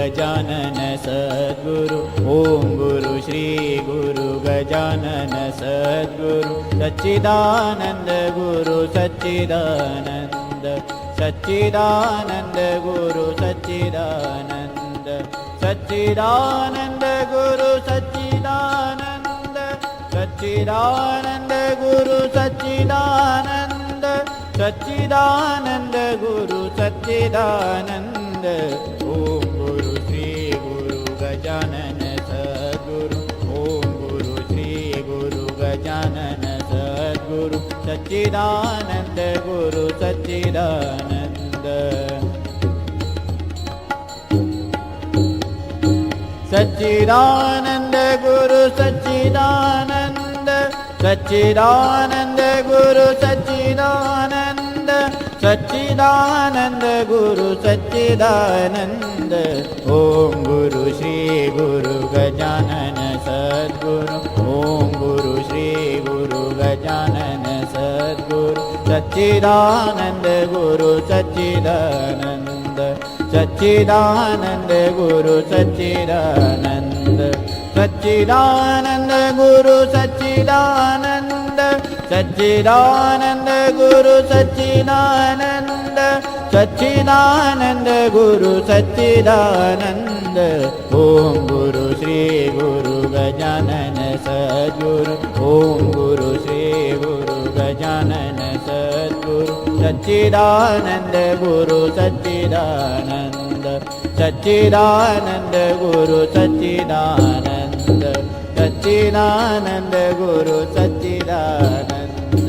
गजानन सद्गुरु ओम गुरु श्री गुरु गजानन सद्गुरु सच्चिदानंद गुरु सच्चिदानंद सच्चिदानंद गुरु सच्चिदानंद सच्चिदानंद गुरु सच्चिदानंद सच्चिदानंद गुरु सच्चिदानंद सच्चिदानंद गुरु सच्चिदानंद ओम गुरु श्री गुरु गजानन सद्गुरु ओम गुरु श्री गुरु गजानन सद्गुरु सच्चिदानंद गुरु सच्चिदानंद सच्चिदानंद गुरु सच्चिदानंद सच्चिदानंद गुरु सच्चिदानंद सच्चिदानंद गुरु सच्चिदानंद ओम गुरु श्री गुरु गजानन सद्गुरु ओम गुरु श्री गुरु गजानन सद्गुरु सच्चिदानंद गुरु सच्चिदानंद सच्चिदानंद गुरु सच्चिदानंद सच्चिदानंद गुरु सच्चिदानंद सच्चिदानंद गुरु सच्चिदानंद सच्चिदानंद गुरु सच्चिदानंद ओम गुरु श्री गुरु गजानन सद्गुरु ओम गुरु श्री गुरु गजानन सद्गुरु सच्चिदानंद गुरु सच्चिदानंद सच्चिदानंद गुरु सच्चिदानंद सच्चिदानंद गुरु सच्चिदानंद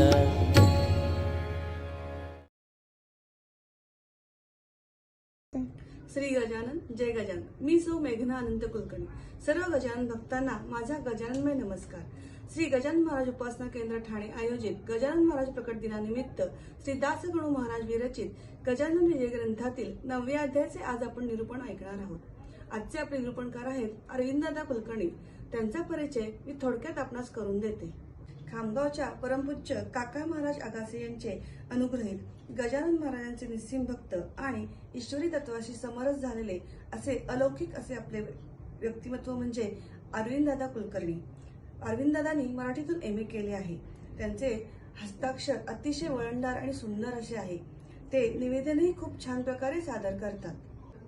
श्री गजानन जय गजानन। मी सौ मेघना अनंत कुलकर्णी। सर्व गजानन भक्तांना माझा गजाननमय नमस्कार। श्री गजानन महाराज उपासना केंद्र ठाणे आयोजित गजानन महाराज प्रकट दिनानिमित्त श्री दासगणू महाराज विरचित गजानन विजय ग्रंथातील 9व्या अध्यायाचे आज आपण निरूपण ऐकणार आहोत। आजचे आपले निरूपणकार आहेत अरविंददादा कुलकर्णी। त्यांचा परिचय मी थोडक्यात आपणास करून देते। खामगावच्या परमपूज्य काका महाराज आगासे यांचे अनुग्रहित गजानन महाराजांचे निस्सीम भक्त आणि ईश्वरी तत्वाशी समरस झालेले असे अलौकिक असे आपले व्यक्तिमत्व म्हणजे अरविंददादा कुलकर्णी। अरविंददादांनी मराठीतून MA केले आहे। त्यांचे हस्ताक्षर अतिशय वळणदार आणि सुंदर असे आहे। ते निवेदनही खूप छान प्रकारे सादर करतात।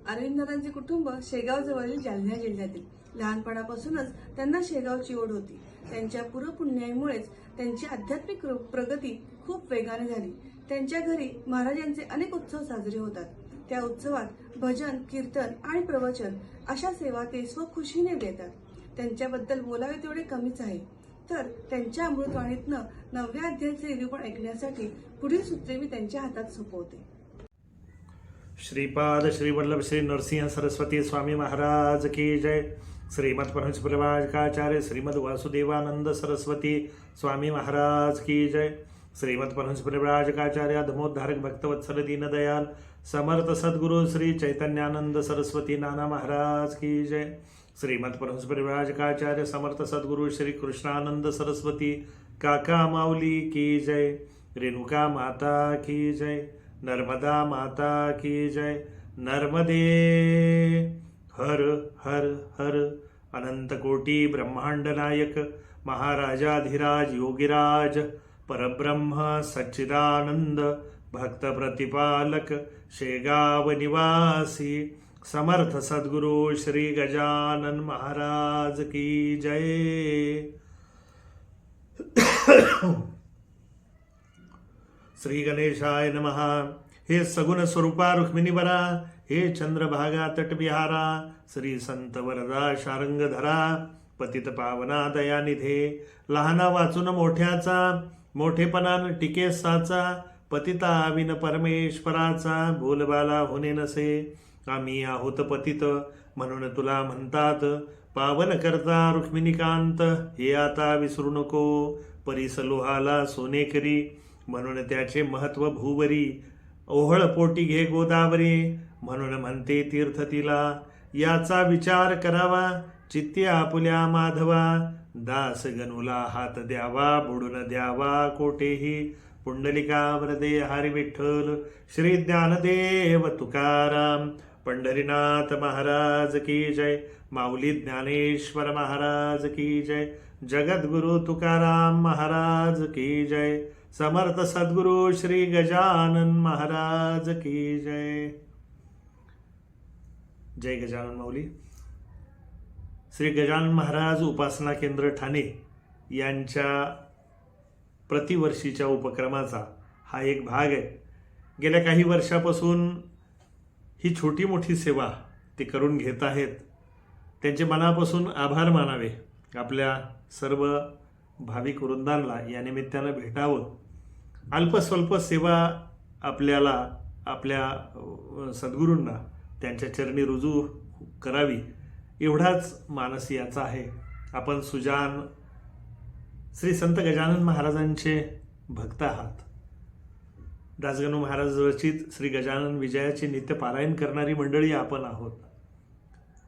अरविंददादांचे कुटुंब शेगाव जवळील जालना जिल्ह्यातील। लहानपणापासूनच त्यांना शेगावची ओढ होती। त्यांच्या पूर्वपुण्याईमुळेच त्यांची आध्यात्मिक प्रगती खूप वेगाने झाली। त्यांच्या घरी महाराजांचे अनेक उत्सव साजरे होतात। त्या उत्सवात भजन कीर्तन आणि प्रवचन अशा सेवा ते स्वखुशीने देतात। त्यांच्याबद्दल बोलावे तेवढे कमीच आहे। तर त्यांच्या अमृतवाणीतनं 9व्या अध्यायाचे निरूपण ऐकण्यासाठी पुढील सूत्रे मी त्यांच्या हातात सोपवते। श्रीपाद श्री वल्लभ श्री नरसिंह सरस्वती स्वामी महाराज की जय। श्रीमद परमहंस परिव्राजकाचार्य श्रीमद वासुदेवानंद सरस्वती स्वामी महाराज की जय। श्रीमद परमहंस परिव्राजकाचार्य धर्मोद्धारक भक्तवत्सल दीनदयाल समर्थ सद्गुरु श्री चैतन्यानंद सरस्वती नाना महाराज की जय। श्रीमद परमहंस परिव्राजकाचार्य समर्थ सद्गुरु श्री कृष्णानंद सरस्वती काका माऊली की जय। रेणुका माता की जय। नर्मदा माता की जय। नर्मदे हर हर हर। अनंत कोटी ब्रह्मांड नायक महाराजाधिराज योगिराज परब्रह्म सच्चिदानंद भक्त प्रतिपालक शेगाव निवासी समर्थ सद्गुरु श्री गजानन महाराज की जय। श्री गणेशाय नमः। हे सगुण स्वरूपा रुक्मिणीवरा, हे चंद्रभागा तटविहारा, श्री संत वरदा शारंगधरा, पतित पावना दयानिधे, लहाना वाचून मोठ्याचा, मोठेपणान टिके साचा, पतिता विन परमेश्वराचा, बोलबाला होणे नसे, आम्ही आहोत पतित म्हणून तुला म्हणतात, पावन करता रुक्मिणीकांत, हे आता विसरू नको, परीस लोहाला सोने करी, म्हणून त्याचे महत्व भूवरी, ओहळ पोटी घे गोदावरी, म्हणून म्हणते तीर्थ तिला, याचा विचार करावा, चित्ती आपुल्या माधवा, दास गणूला हात द्यावा, बुडून द्यावा कोठेही, पुंडलिका वरदे हरी विठ्ठल, श्री ज्ञानदेव तुकाराम, पंढरीनाथ महाराज की जय. माऊली ज्ञानेश्वर महाराज की जय. जगद्गुरु तुकाराम महाराज की जय. समर्थ सद्गुरु श्री गजानन महाराज की जय. जय गजानन माऊली. श्री गजानन महाराज उपासना केंद्र ठाणे यांच्या प्रतिवर्षीच्या उपक्रमाचा हा एक भाग आहे. गेल्या काही वर्षापासून ही छोटी मोठी सेवा ते करून घेत आहेत. त्यांचे मनापासून आभार मानावे. आपल्या सर्व भाविक वृंदांना या निमित्तानं भेटावं. अल्पस्वल्प सेवा आपल्याला आपल्या सद्गुरूंना त्यांच्या चरणी रुजू करावी एवढाच मानस याचा आहे. आपण सुजान श्री संत गजानन महाराजांचे भक्त आहात. दासगणू महाराज रचित श्री गजानन विजयाचे नित्य पारायण करणारी मंडळी आपण आहोत.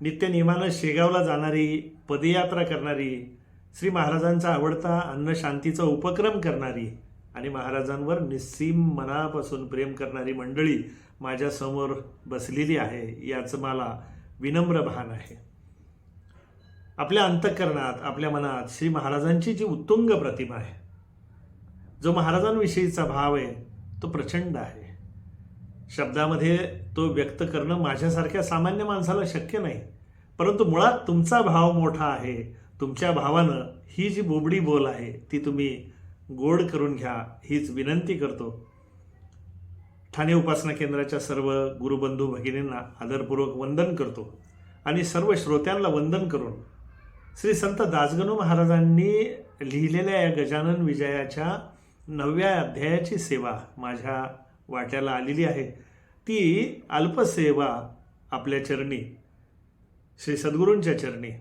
नित्य नियमानं शेगावला जाणारी, पदयात्रा करणारी, श्री महाराजांचा आवडता अन्नशांतीचा उपक्रम करणारी आणि महाराजांवर निस्सीम मनापासून प्रेम करणारी मंडळी माझ्यासमोर बसलेली आहे याचं मला विनम्र भान आहे. आपल्या अंतःकरणात, आपल्या मनात श्री महाराजांची जी उत्तुंग प्रतिमा आहे, जो महाराजांविषयीचा भाव आहे तो प्रचंड आहे. शब्दामध्ये तो व्यक्त करणं माझ्यासारख्या सामान्य माणसाला शक्य नाही. परंतु मुळात तुमचा भाव मोठा आहे. तुमच्या भावानं ही जी बोबडी बोल आहे ती तुम्ही गोड करून घ्या हीच विनंती करतो. ठाणे उपासना केंद्राच्या सर्व गुरुबंधू भगिनींना आदरपूर्वक वंदन करतो आणि सर्व श्रोत्यांना वंदन करून श्री संत दासगणू महाराजांनी लिहिलेल्या या गजानन विजयाच्या 9व्या अध्यायाची सेवा माझ्या वाट्याला आलेली आहे. ती अल्पसेवा आपल्या चरणी, श्री सद्गुरूंच्या चरणी,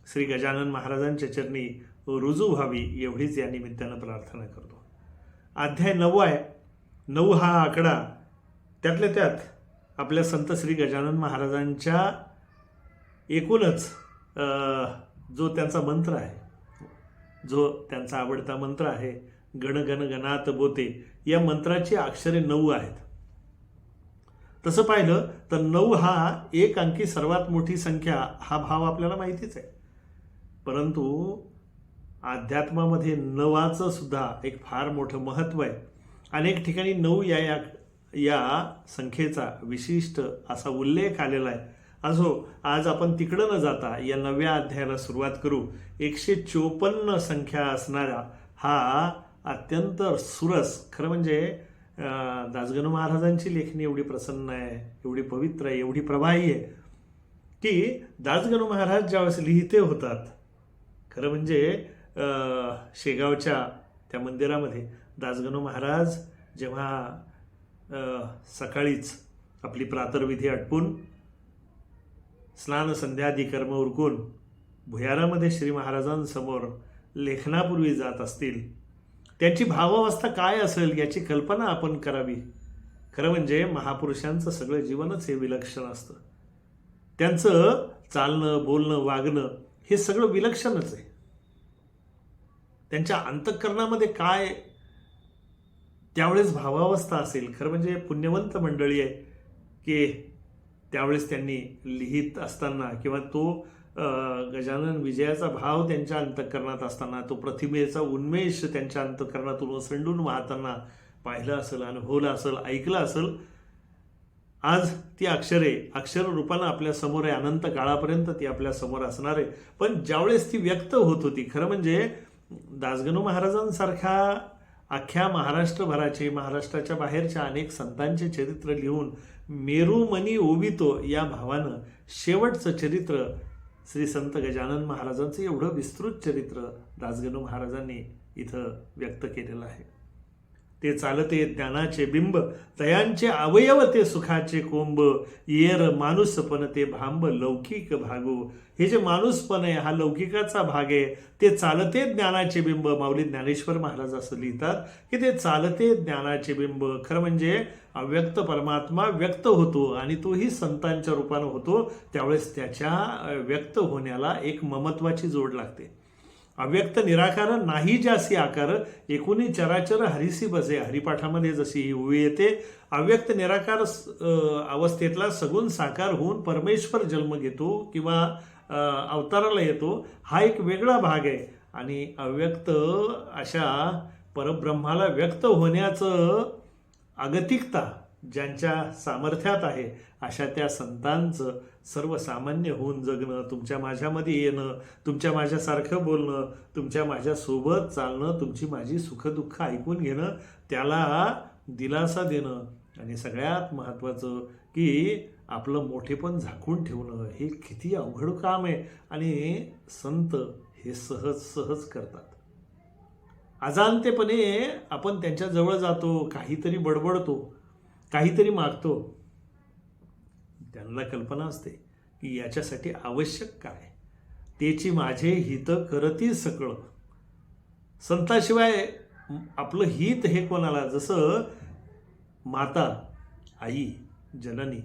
श्री गजानन महाराजांच्या चरणी रुजू व्हावी एवढीच या निमित्तानं प्रार्थना करतो. अध्याय 9 आहे. 9 हा आकडा त्यातल्या त्यात आपल्या संत श्री गजानन महाराजांच्या एकूणच जो त्यांचा मंत्र आहे, जो त्यांचा आवडता मंत्र आहे, गण गण गणात बोते, या मंत्राची अक्षरे 9 आहेत. तसं पाहिलं तर 9 हा एक अंकी सर्वात मोठी संख्या हा भाव आपल्याला माहितीच आहे. परंतु अध्यात्मामध्ये 9चं सुद्धा एक फार मोठं महत्त्व आहे. अनेक ठिकाणी 9 या संख्येचा विशिष्ट असा उल्लेख आलेला आहे. असो, आज आपण तिकडं न जाता या 9व्या अध्यायाला सुरुवात करू. 154 संख्या असणारा हा अत्यंत सुरस, खरं म्हणजे दासगणू महाराजांची लेखणी एवढी प्रसन्न आहे, एवढी पवित्र आहे, एवढी प्रभावी आहे की दासगणू महाराज ज्यावेळेस लिहिते होतात, खरं म्हणजे शेगावच्या त्या मंदिरामध्ये दासगणू महाराज जेव्हा सकाळीच आपली प्रातर्विधी आटपून स्नान संध्यादी कर्म उरकून भुयारामध्ये श्री महाराजांसमोर लेखनापूर्वी जात असतील, त्यांची भावावस्था काय असेल याची कल्पना आपण करावी. खरं म्हणजे महापुरुषांचं सगळं जीवनच हे विलक्षण असतं. त्यांचं चालणं, बोलणं, वागणं हे सगळं विलक्षणच आहे. त्यांच्या अंतःकरणामध्ये काय त्यावेळेस भावावस्था असेल. खरं म्हणजे पुण्यवंत मंडळी आहे की त्यावेळेस त्यांनी लिहित असताना किंवा तो गजानन विजयाचा भाव त्यांच्या अंतःकरणात असताना, तो प्रतिमेचा उन्मेष त्यांच्या अंतःकरणातून ओसंडून वाहताना पाहिलं असेल, अनुभवलं असेल, ऐकलं असेल. आज ती अक्षरे अक्षर रूपानं आपल्या समोर आहे. अनंत काळापर्यंत ती आपल्या समोर असणार आहे. पण ज्यावेळेस ती व्यक्त होत होती, खरं म्हणजे दासगणू महाराजांसारख्या अख्ख्या महाराष्ट्रभराचे, महाराष्ट्राच्या बाहेरच्या अनेक संतांचे चरित्र लिहून मेरू मनी ओवितो या भावानं शेवटचं चरित्र श्री संत गजानन महाराजांचं एवढं विस्तृत चरित्र दासगणू महाराजांनी इथं व्यक्त केलेलं आहे. ते चालते ज्ञानाचे बिंब, तयांचे अवयव ते सुखाचे कोंब, येर माणूसपण ते भांब लौकिक भागो. हे जे माणूसपण आहे हा लौकिकाचा भाग आहे. ते चालते ज्ञानाचे बिंब, माऊली ज्ञानेश्वर महाराज असं लिहितात की ते चालते ज्ञानाचे बिंब. खरं म्हणजे अव्यक्त परमात्मा व्यक्त होतो आणि तोही संतांच्या रूपानं होतो. त्यावेळेस त्याच्या व्यक्त होण्याला एक ममत्वाची जोड लागते. अव्यक्त निराकार नाही ज्यासी आकार, एकूणी चराचर हरिसी बसे. हरिपाठामध्ये जशी ही ओवी येते, अव्यक्त निराकार अवस्थेतला सगुण साकार होऊन परमेश्वर जन्म घेतो किंवा अवताराला येतो, हा एक वेगळा भाग आहे. आणि अव्यक्त अशा परब्रह्माला व्यक्त होण्याचं अगतिकता ज्यांच्या सामर्थ्यात आहे, अशा त्या संतांचं सर्वसामान्य होऊन जगणं, तुमच्या माझ्यामध्ये येणं, तुमच्या माझ्यासारखं बोलणं, तुमच्या माझ्यासोबत चालणं, तुमची माझी सुखदुःख ऐकून घेणं, त्याला दिलासा देणं, आणि सगळ्यात महत्त्वाचं की आपलं मोठेपण झाकून ठेवणं, हे किती अवघड काम आहे. आणि संत हे सहज सहज करतात. अजाणतेपणे आपण त्यांच्या जवळ जातो, काहीतरी बडबडतो, काहीतरी मागतो. त्यांना कल्पना असते की याच्यासाठी आवश्यक काय, त्याची माझे हित करती सकळ. संताशिवाय आपलं हित हे कोणाला? जसं माता, आई, जननी,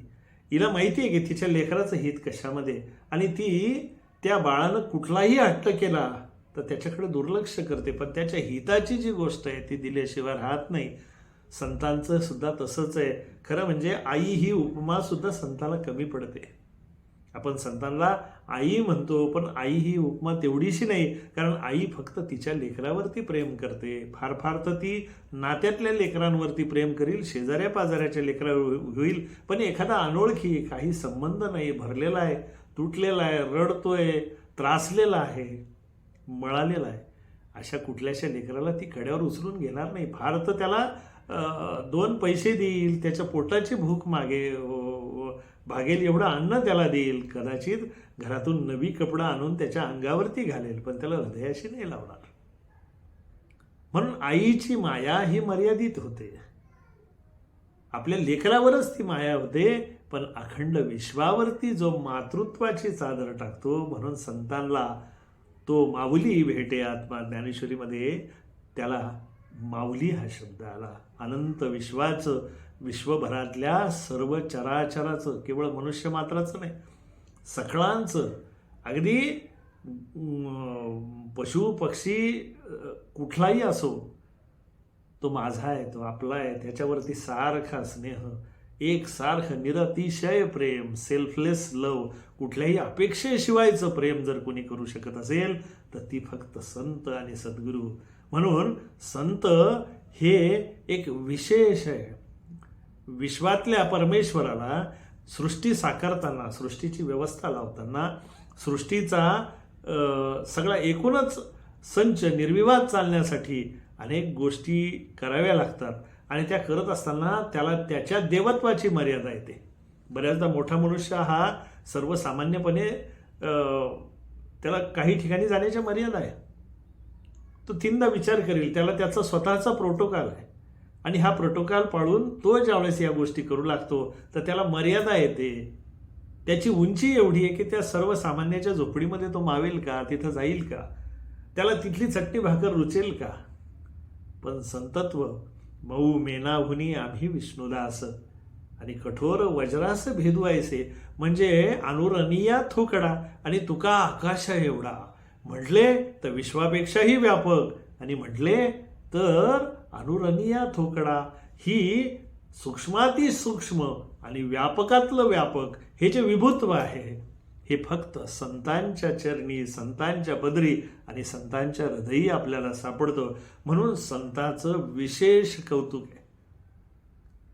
हिला माहिती आहे की तिच्या लेकराचं हित कशामध्ये, आणि ती त्या बाळानं कुठलाही हट्ट केला तर त्याच्याकडे दुर्लक्ष करते, पण त्याच्या हिताची जी गोष्ट आहे ती दिल्याशिवाय राहत नाही. संतांचं सुद्धा तसंच आहे. खरं म्हणजे आई ही उपमा सुद्धा संताला कमी पडते. आपण संतांना आई म्हणतो, पण आई ही उपमा तेवढीशी नाही, कारण आई फक्त तिच्या लेकरावरती प्रेम करते. फार फार तर ती नात्यातल्या लेकरांवरती प्रेम करील, शेजाऱ्या पाजाऱ्याच्या लेकरावर होईल, पण एखादा अनोळखी, काही संबंध नाही, भरलेला आहे, तुटलेला आहे, रडतोय, त्रासलेला आहे, मळालेला आहे, अशा कुठल्याशा लेकराला ती कड्यावर उचलून घेणार नाही. फार तर त्याला 2 पैसे देईल, त्याच्या पोटाची भूक भागेल एवढं अन्न त्याला देईल, कदाचित घरातून नवी कपडा आणून त्याच्या अंगावरती घालेल, पण त्याला हृदयाशी नाही लावणार. म्हणून आईची माया ही मर्यादित होते. आपल्या लेकरावरच ती माया होते, पण अखंड विश्वावरती जो मातृत्वाची चादर टाकतो, म्हणून संतांना तो माऊली भेटे आत्मा, ज्ञानेश्वरीमध्ये त्याला माऊली हा शब्द आला. अनंत विश्वाचं, विश्वभरातल्या सर्व चराचराचं, केवळ मनुष्य मात्राचं नाही, सकळांचं, अगदी पशु पक्षी कुठलाही असो, तो माझा आहे, तो आपला आहे, त्याच्यावरती सारखा स्नेह, एकसारखं निरतिशय प्रेम, सेल्फलेस लव, कुठल्याही अपेक्षेशिवायचं प्रेम जर कोणी करू शकत असेल तर ती फक्त संत आणि सद्गुरू. म्हणून संत हे एक विशेष आहे. विश्वातल्या परमेश्वराला सृष्टी साकारताना, सृष्टीची व्यवस्था लावताना, सृष्टीचा सगळा एकूणच संच निर्विवाद चालण्यासाठी अनेक गोष्टी कराव्या लागतात, आणि त्या करत असताना त्याला त्याच्या देवत्वाची मर्यादा येते. बऱ्याचदा मोठा मनुष्य हा सर्वसामान्यपणे त्याला काही ठिकाणी जाण्याच्या मर्यादा आहे. तो 3दा विचार करेल, त्याला त्याचा स्वतःचा प्रोटोकॉल आहे, आणि हा प्रोटोकॉल पाळून तो ज्यावेळेस या गोष्टी करू लागतो तर त्याला मर्यादा येते. त्याची उंची एवढी आहे की त्या सर्वसामान्याच्या झोपडीमध्ये तो मावेल का, तिथं जाईल का, त्याला तिथली चटणी भाकर रुचेल का. पण संतत्व मऊ मेनाहुनी आम्ही विष्णुदास, आणि कठोर वज्रास भेदवायचे, म्हणजे अनुरणीया थोकडा आणि तुका आकाशा एवढा, म्हटले तर विश्वापेक्षाही व्यापक, आणि म्हटले तर अनुरणीया थोकडा. ही सूक्ष्माती सूक्ष्म आणि व्यापकातलं व्यापक हे जे विभुत्व आहे, हे फक्त संतांच्या चरणी, संतांच्या पदरी आणि संतांच्या हृदयी आपल्याला सापडतं. म्हणून संतांचं विशेष कौतुक आहे.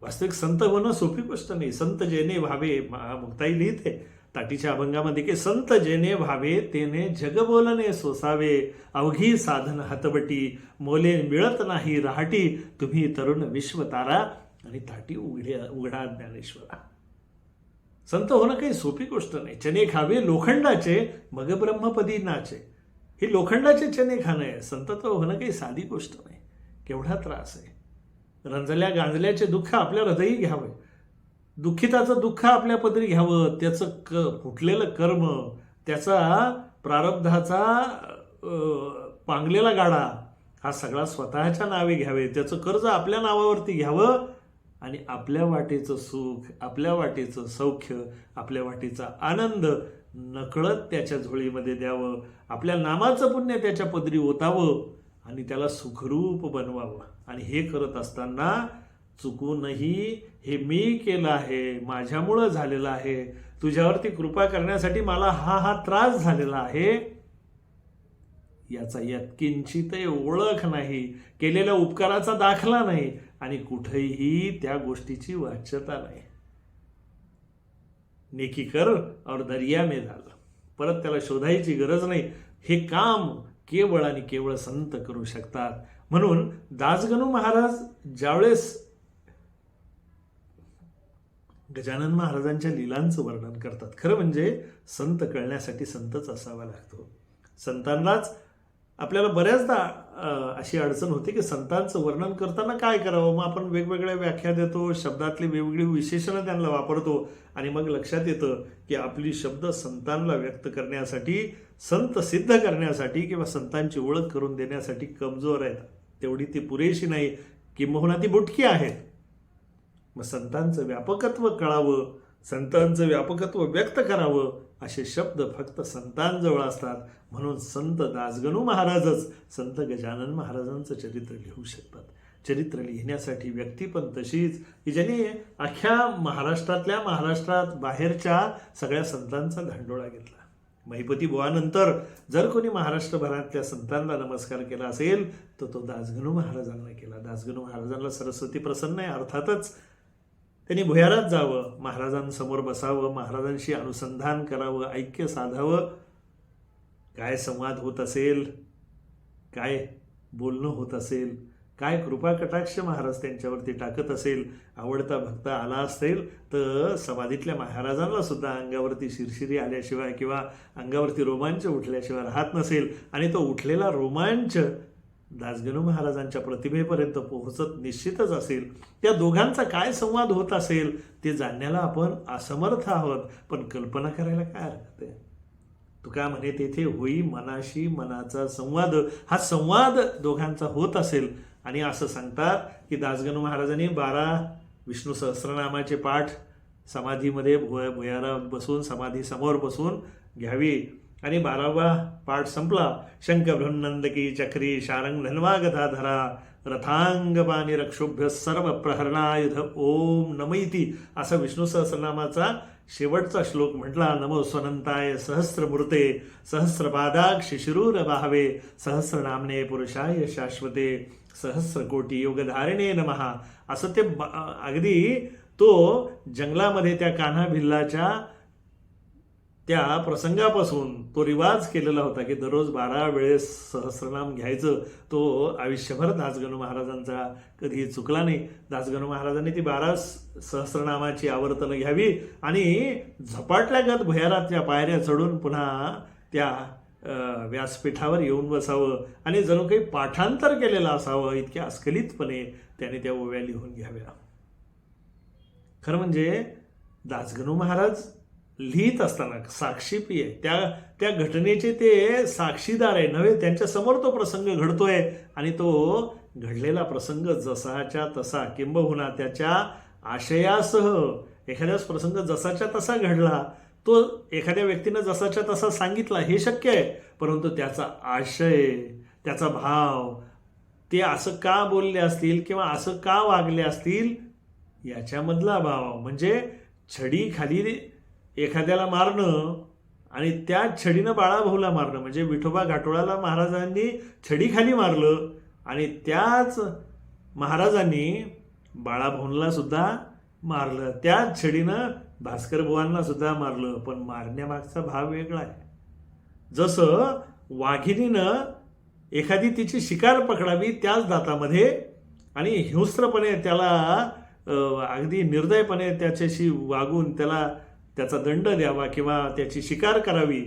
वास्तविक संत होणं सोपी गोष्ट नाही. संत जेने व्हावे, मुक्ताई लिहिते ताटीच्या अभंगामध्ये की संत जेने व्हावे तेने जग बोलणे सोसावे, अवघी साधन हातबटी मोले मिळत नाही राहटी, तुम्ही तरुण विश्वतारा आणि ताटी उघडा ज्ञानेश्वरा. संत होणं काही सोपी गोष्ट नाही. चणे खावे लोखंडाचे मग ब्रह्मपदी नाचे, हे लोखंडाचे चणे खाणं आहे. संतत्व होणं काही साधी गोष्ट नाही. केवढा त्रास आहे. रंजल्या गांजल्याचे दुःख आपल्या हृदयी घ्यावे, दुःखिताचं दुःख आपल्या पदरी घ्यावं, त्याचं फुटलेलं कर्म, त्याचा प्रारब्धाचा पांगलेला गाडा हा सगळा स्वतःच्या नावे घ्यावे, त्याचं कर्ज आपल्या नावावरती घ्यावं, आणि आपल्या वाटेचं सुख, आपल्या वाटेचं सौख्य, आपल्या वाटेचा आनंद नकळत त्याच्या झोळीमध्ये द्यावं, आपल्या नामाचं पुण्य त्याच्या पदरी ओतावं आणि त्याला सुखरूप बनवावं. आणि हे करत असताना चुकूनही हे मी केलं आहे, माझ्यामुळं झालेलं आहे, तुझ्यावरती कृपा करण्यासाठी मला हा त्रास झालेला आहे, याचा यत्किंचितही ओळख नाही, केलेल्या उपकाराचा दाखला नाही आणि कुठेही त्या गोष्टीची वाच्यता नाही. नेकी कर और दरिया में डाल. परत त्याला शोधायची गरज नाही. हे काम केवळ आणि केवळ संत करू शकतात. म्हणून दासगणू महाराज ज्यावेळेस गजानन महाराजांच्या लीलांचं वर्णन करतात, खरं म्हणजे संत कळण्यासाठी संतच असावा लागतो. संतांनाच आपल्याला बऱ्याचदा अशी अडचण होते की संतांचं वर्णन करताना काय करावं. मग आपण वेगवेगळ्या व्याख्या देतो, शब्दातली वेगवेगळी विशेषणं त्यांना वापरतो आणि मग लक्षात येतं की आपली शब्द संतांना व्यक्त करण्यासाठी, संत सिद्ध करण्यासाठी किंवा संतांची ओळख करून देण्यासाठी कमजोर आहेत. तेवढी ती पुरेशी नाही, किंबहुना ती बुटकी आहेत. मग संतांचं व्यापकत्व कळावं, संतांचं व्यापकत्व व्यक्त करावं असे शब्द फक्त संतांजवळ असतात. म्हणून संत दासगणू महाराजच संत गजानन महाराजांचं चरित्र लिहू शकतात. चरित्र लिहिण्यासाठी व्यक्ती पण तशीच की ज्याने अख्ख्या महाराष्ट्रात बाहेरच्या सगळ्या संतांचा धांडोळा घेतला. महिपती बुवानंतर जर कोणी महाराष्ट्रभरातल्या संतांना नमस्कार केला असेल तर तो दासगणू महाराजांना केला. दासगणू महाराजांना सरस्वती प्रसन्न आहे. अर्थातच त्यांनी भुयारात जावं, महाराजांसमोर बसावं, महाराजांशी अनुसंधान करावं, ऐक्य साधावं. काय संवाद होत असेल, काय बोलणं होत असेल, काय कृपा कटाक्ष महाराज त्यांच्यावरती टाकत असेल. आवडता भक्त आला असेल तर समाधीतल्या महाराजांना सुद्धा अंगावरती शिरशिरी आल्याशिवाय किंवा अंगावरती रोमांच उठल्याशिवाय राहत नसेल. आणि तो उठलेला रोमांच दासगणू महाराजांच्या प्रतिमेपर्यंत पोहोचत निश्चितच असेल. त्या दोघांचा काय संवाद होत असेल ते जाणण्याला आपण असमर्थ आहोत, पण कल्पना करायला काय हरकत आहे. तुका म्हणे तेथे होई मनाशी मनाचा संवाद. हा संवाद दोघांचा होत असेल. आणि असं सांगतात की दासगणू महाराजांनी 12 विष्णू सहस्रनामाचे पाठ समाधीमध्ये भुयारात बसून, समाधीसमोर बसून घ्यावी. आणि 12वा पाठ संपला, शंख बृहन्नंदकी चक्री शारंग धन्वा गदाधरा रथांगपाणी रक्षोभ्य सर्व प्रहरणायुध ओम नमैती असा विष्णू सहस्रनामाचा शेवटचा श्लोक म्हटला. नमो स्वनंताय सहस्रमूर्ते सहस्रपादाक्ष शिरूर बाहवे सहस्रनामने पुरुषाय शाश्वते सहस्रकोटी योगधारिणे नमः. असं ते अगदी तो जंगलामध्ये त्या कान्हा भिल्लाच्या त्या प्रसंगापासून तो रिवाज केलेला होता की दररोज 12 वेळेस सहस्रनाम घ्यायचं. तो आयुष्यभर दासगणू महाराजांचा कधी चुकला नाही. दासगणू महाराजांनी ती 12 सहस्रनामाची आवर्तनं घ्यावी आणि झपाटल्यागत भुयारातल्या पायऱ्या चढून पुन्हा त्या व्यासपीठावर येऊन बसावं आणि जणू काही पाठांतर केलेलं असावं. इतक्या अस्खलितपणे त्याने त्या ओव्या लिहून घ्याव्या. खरं म्हणजे दासगणू महाराज लिहित असताना साक्षीपी आहे, त्या घटनेचे ते साक्षीदार आहे नव्हे. त्यांच्या समोर तो प्रसंग घडतोय आणि तो घडलेला प्रसंग जसाच्या तसा किंबहुना त्याच्या आशयासह एखाद्याच प्रसंग जसाच्या तसा घडला, तो एखाद्या व्यक्तीनं जसाच्या तसा सांगितला हे शक्य आहे. परंतु त्याचा आशय, त्याचा भाव, ते असं का बोलले असतील किंवा असं का वागले असतील याच्यामधला भाव म्हणजे छडी खाली एखाद्याला मारणं आणि त्या छडीनं बाळाभाऊला मारणं म्हणजे विठोबा घाटोळाला महाराजांनी छडीखाली मारलं आणि त्याच महाराजांनी बाळाभाऊला सुद्धा मारलं. त्याच छडीनं भास्कर बुवांना सुद्धा मारलं. पण मारण्यामागचा भाव वेगळा आहे. जसं वाघिणीनं एखादी तिची शिकार पकडावी त्याच दातामध्ये आणि हिंस्त्रपणे त्याला अगदी निर्दयपणे त्याच्याशी वागून त्याचा दंड द्यावा किंवा त्याची शिकार करावी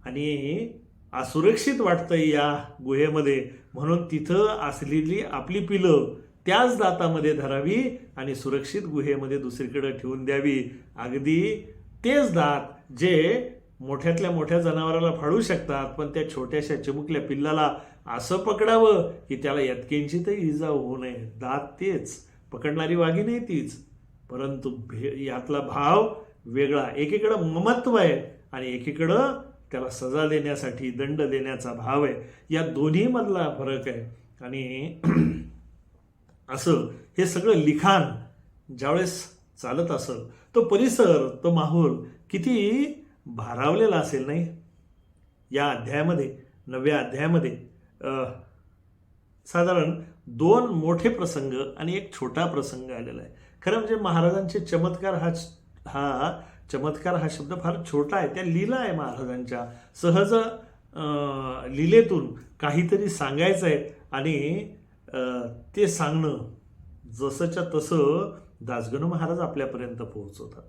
आणि असुरक्षित वाटतंय या गुहेमध्ये म्हणून तिथं असलेली आपली पिलं त्याच दातामध्ये धरावी आणि सुरक्षित गुहेमध्ये दुसरीकडे ठेवून द्यावी. अगदी तेच दात जे मोठ्यातल्या मोठ्या जनावराला फाडू शकतात पण त्या छोट्याशा चिमुकल्या पिल्लाला असं पकडावं की त्याला यत्किंचितही इजा होऊ नये. दात तेच, पकडणारी वाघीण तीच, परंतु यातला भाव वेगळा, एकीकडं ममत्व आहे आणि एकीकडं त्याला सजा देण्यासाठी दंड देण्याचा भाव आहे. या दोन्ही मधला फरक आहे. आणि असं हे सगळं लिखाण ज्यावेळेस चालत असेल तो परिसर, तो माहोल किती भारावलेला असेल नाही. या अध्यायामध्ये 9व्या अध्यायामध्ये साधारण 2 मोठे प्रसंग आणि एक छोटा प्रसंग आलेला आहे. खरं म्हणजे महाराजांचे चमत्कार चमत्कार हा शब्द फार छोटा आहे. त्या लीला आहे महाराजांच्या. सहज लीलेतून काहीतरी सांगायचं आहे आणि ते सांगणं जसंच्या तसं दासगणू महाराज आपल्यापर्यंत पोहोचवतात.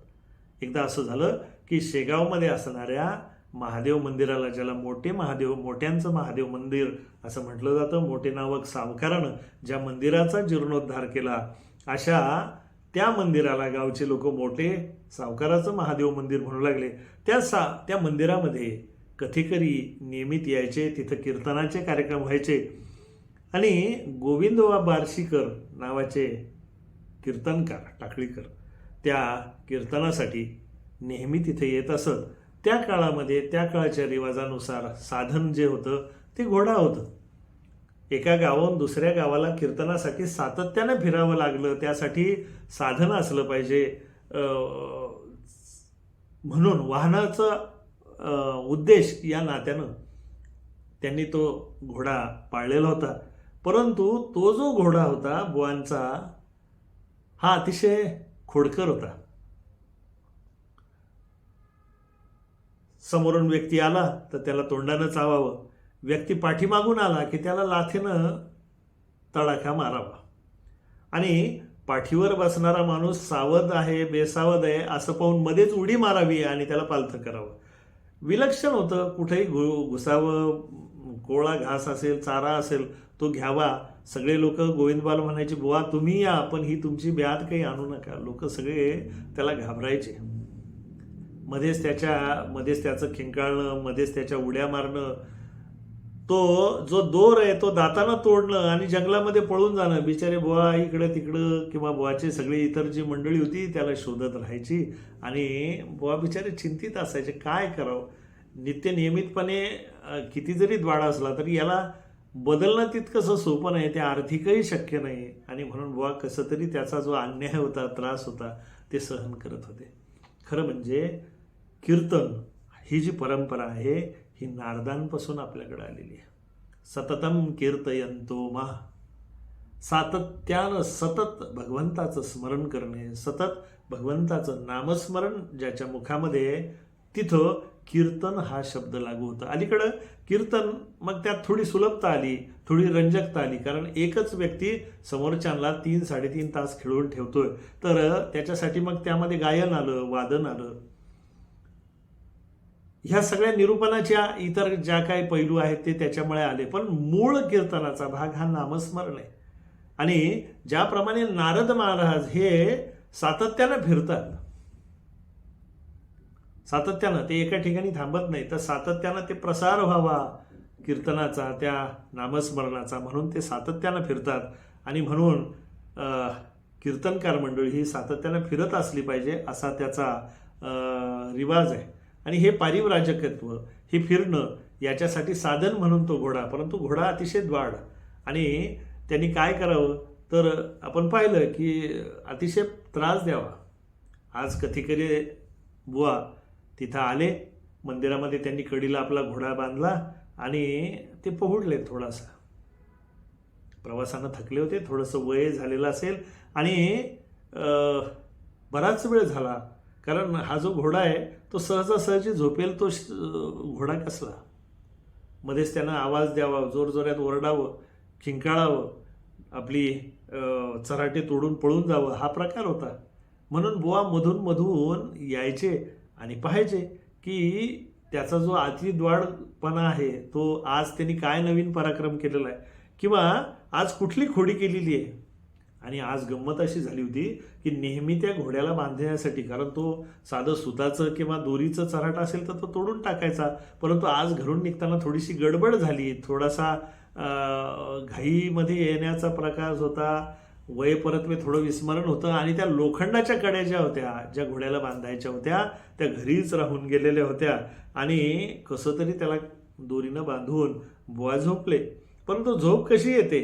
एकदा असं झालं की शेगावमध्ये असणाऱ्या महादेव मंदिराला, ज्याला मोठ्यांचं महादेव मंदिर असं म्हटलं जातं, मोठे नावक सावकारानं ज्या मंदिराचा जीर्णोद्धार केला, अशा त्या मंदिराला गावचे लोक मोठे सावकाराचं महादेव मंदिर म्हणू लागले. त्या मंदिरामध्ये कथेकरी नियमित यायचे, तिथं कीर्तनाचे कार्यक्रम व्हायचे आणि गोविंदवा बार्शीकर नावाचे कीर्तनकार टाकळीकर त्या कीर्तनासाठी नेहमी तिथे येत असत. त्या काळामध्ये त्या काळाच्या रिवाजानुसार साधन जे होतं ते घोडा होतं. एका गावाहून दुसऱ्या गावाला कीर्तनासाठी सातत्यानं फिरावं लागलं, त्यासाठी साधन असलं पाहिजे म्हणून वाहनाचा उद्देश या नात्यानं त्यांनी तो घोडा पाळलेला होता. परंतु तो जो घोडा होता बुवांचा हा अतिशय खोडकर होता. समोरून व्यक्ती आला तर त्याला तोंडानं चावावं, व्यक्ती पाठीमागून आला की त्याला लाथेनं तडाखा मारावा आणि पाठीवर बसणारा माणूस सावध आहे बेसावध आहे असं पाहून मध्येच उडी मारावी आणि त्याला पालथं करावं. विलक्षण होतं. कुठेही घुसावं, कोळा घास असेल, चारा असेल तो घ्यावा. सगळे लोक गोविंदबाल म्हणायचे, बुवा तुम्ही या, पण ही तुमची ब्यात काही आणू नका. लोक सगळे त्याला घाबरायचे. मध्येच त्याचं खिंकाळणं, मध्येच त्याच्या उड्या मारणं, तो जो दोर आहे तो दातानं तोडणं आणि जंगलामध्ये पळून जाणं. बिचारे बुवा इकडं तिकडं किंवा बुवाचे सगळे इतर जी मंडळी होती त्याला शोधत राहायची आणि बुवा बिचारे चिंतित असायचे काय करावं. नित्य नियमितपणे किती जरी द्वाडा असला तरी याला बदलणं तितकंसं सोपं नाही, ते आर्थिकही शक्य नाही. आणि म्हणून बुवा कसं तरी त्याचा जो अन्याय होता, त्रास होता ते सहन करत होते. खरं म्हणजे कीर्तन ही जी परंपरा आहे ही नारदांपासून आपल्याकडे आलेली आहे. सततम कीर्तयंतो मा, सातत्यानं सतत भगवंताचं स्मरण करणे, सतत भगवंताचं नामस्मरण ज्याच्या मुखामध्ये तिथं कीर्तन हा शब्द लागू होता. अलीकडं कीर्तन मग त्यात थोडी सुलभता आली, थोडी रंजकता आली, कारण एकच व्यक्ती समोरच्यांना 3-3.5 तास खेळवून ठेवतोय तर त्याच्यासाठी मग त्यामध्ये गायन आलं, वादन आलं. ह्या सगळ्या निरूपणाच्या इतर ज्या काही पैलू आहेत ते त्याच्यामुळे आले. पण मूळ कीर्तनाचा भाग हा नामस्मरण आहे. आणि ज्याप्रमाणे नारद महाराज हे सातत्यानं फिरतात, सातत्यानं ते एका ठिकाणी थांबत नाही, तर सातत्यानं ते प्रसार व्हावा कीर्तनाचा, त्या नामस्मरणाचा, म्हणून ते सातत्यानं फिरतात. आणि म्हणून कीर्तनकार मंडळी ही सातत्यानं फिरत असली पाहिजे असा त्याचा रिवाज आहे. आणि हे पारिव्राजकत्व, हे फिरणं याच्यासाठी साधन म्हणून तो घोडा. परंतु घोडा अतिशय द्वाड आणि त्यांनी काय करावं तर आपण पाहिलं की अतिशय त्रास द्यावा. आज कथीकरी बुवा तिथं आले मंदिरामध्ये, त्यांनी कडीला आपला घोडा बांधला आणि ते पहुडले. थोडासा प्रवासानं थकले होते, थोडंसं वय झालेलं असेल आणि बराच वेळ झाला, कारण हा जो घोडा आहे तो सहजासहजी झोपेल तो घोडा कसला. मध्येच त्यानं आवाज द्यावा, जोरजोरात ओरडावं, खिंकाळावं, आपली चराटे तोडून पळून जावं, हा प्रकार होता. म्हणून बुवा मधून मधून यायचे आणि पाहायचे की त्याचा जो अतिद्वाडपणा आहे तो आज त्यांनी काय नवीन पराक्रम केलेला आहे किंवा आज कुठली खोडी केलेली आहे. आणि आज गंमत अशी झाली होती की नेहमी त्या घोड्याला बांधण्यासाठी, कारण तो साधं सुताचं किंवा दोरीचं चराट असेल तर तो तोडून टाकायचा, परंतु आज घरून निघताना थोडीशी गडबड झाली, थोडासा घाईमध्ये येण्याचा प्रकार होता वय परत मी थोडं विस्मरण होतं आणि त्या लोखंडाच्या कड्या ज्या होत्या, ज्या घोड्याला बांधायच्या होत्या, त्या घरीच राहून गेलेल्या होत्या आणि कसं तरी त्याला दोरीनं बांधून बुवा झोपले. परंतु झोप कशी येते?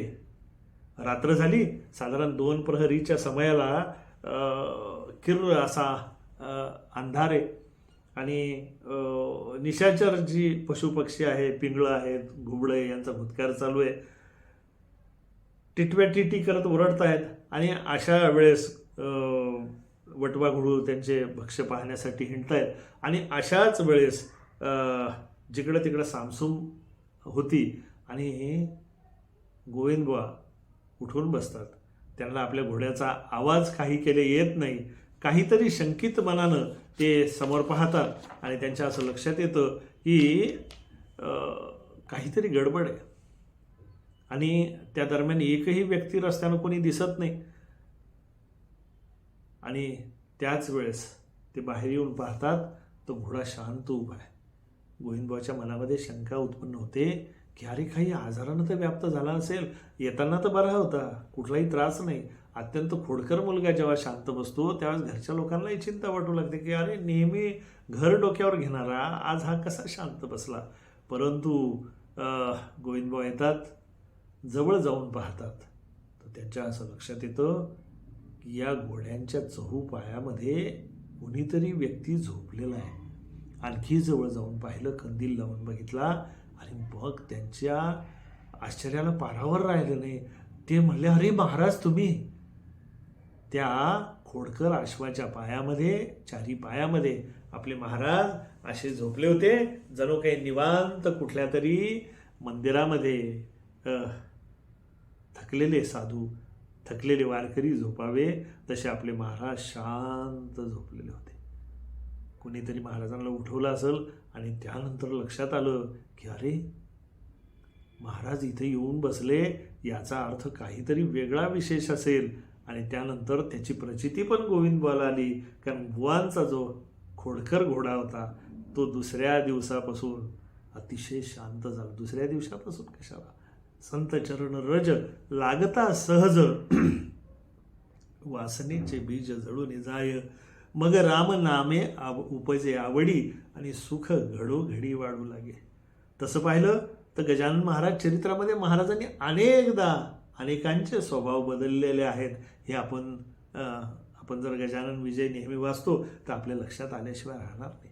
रात्र झाली, साधारण 2 प्रहरीच्या समयाला किर्र असा अंधार आहे आणि निशाचर जी पशुपक्षी आहे, पिंगळं आहेत, घुबडे यांचा भुतकार चालू आहे. टिटव्या टिटी करत ओरडतायत आणि अशा वेळेस वटवा घुडू त्यांचे भक्ष्य पाहण्यासाठी हिंडतायत आणि अशाच वेळेस जिकडं तिकडं सामसूम होती आणि गोविंदबुवा उठून बसतात. त्यांना आपल्या घोड्याचा आवाज काही केले येत नाही. काहीतरी शंकित मनानं ते समोर पाहतात आणि त्यांच्या असं लक्षात येतं की काहीतरी गडबड आहे आणि त्या दरम्यान एकही व्यक्ती रस्त्यानं कोणी दिसत नाही. आणि त्याच वेळेस ते बाहेर येऊन पाहतात, तो घोडा शांत उभा आहे. गोविंदबुवाच्या मनामध्ये शंका उत्पन्न होते की अरे काही आजारानं तर व्याप्त झाला असेल, येताना तर बरा होता, कुठलाही त्रास नाही. अत्यंत खोडकर मुलगा जेव्हा शांत बसतो त्यावेळेस घरच्या लोकांनाही चिंता वाटू लागते की अरे नेहमी घर डोक्यावर घेणारा आज हा कसा शांत बसला. परंतु गोविंदबुवा येतात, जवळ जाऊन पाहतात, तर त्यांच्या असं लक्षात येतं की या घोड्यांच्या चहूपायामध्ये कोणीतरी व्यक्ती झोपलेला आहे. आणखी जवळ जाऊन पाहिलं, कंदील लावून बघितला आणि मग त्यांच्या आश्चर्याला पारावर राहिलं नाही. ते म्हणले, अरे महाराज तुम्ही. त्या खोडकर अश्वाच्या पायामध्ये, चारी पायामध्ये आपले महाराज असे झोपले होते, जणू काही निवांत कुठल्या तरी मंदिरामध्ये थकलेले साधू, थकलेले वारकरी झोपावे तसे आपले महाराज शांत झोपलेले होते. कोणीतरी महाराजांना उठवलं असेल आणि त्यानंतर लक्षात आलं की अरे महाराज इथे येऊन बसले, याचा अर्थ काहीतरी वेगळा विशेष असेल. आणि त्यानंतर त्याची प्रचिती पण गोविंदबुवाला आली, कारण बुवांचा जो खोडकर घोडा होता तो दुसऱ्या दिवसापासून अतिशय शांत झाला. दुसऱ्या दिवसापासून कशाला? संत चरण रज लागता सहज, वासनेचे बीज जळून जाय, मग राम नामे उपजे आवडी, आणि सुख घडोघडी वाढू लागे. तसं पाहिलं तर गजानन महाराज चरित्रामध्ये महाराजांनी अनेकदा अनेकांचे स्वभाव बदललेले आहेत. हे आपण जर गजानन विजय नेहमी वाचतो तर आपल्या लक्षात आल्याशिवाय राहणार नाही.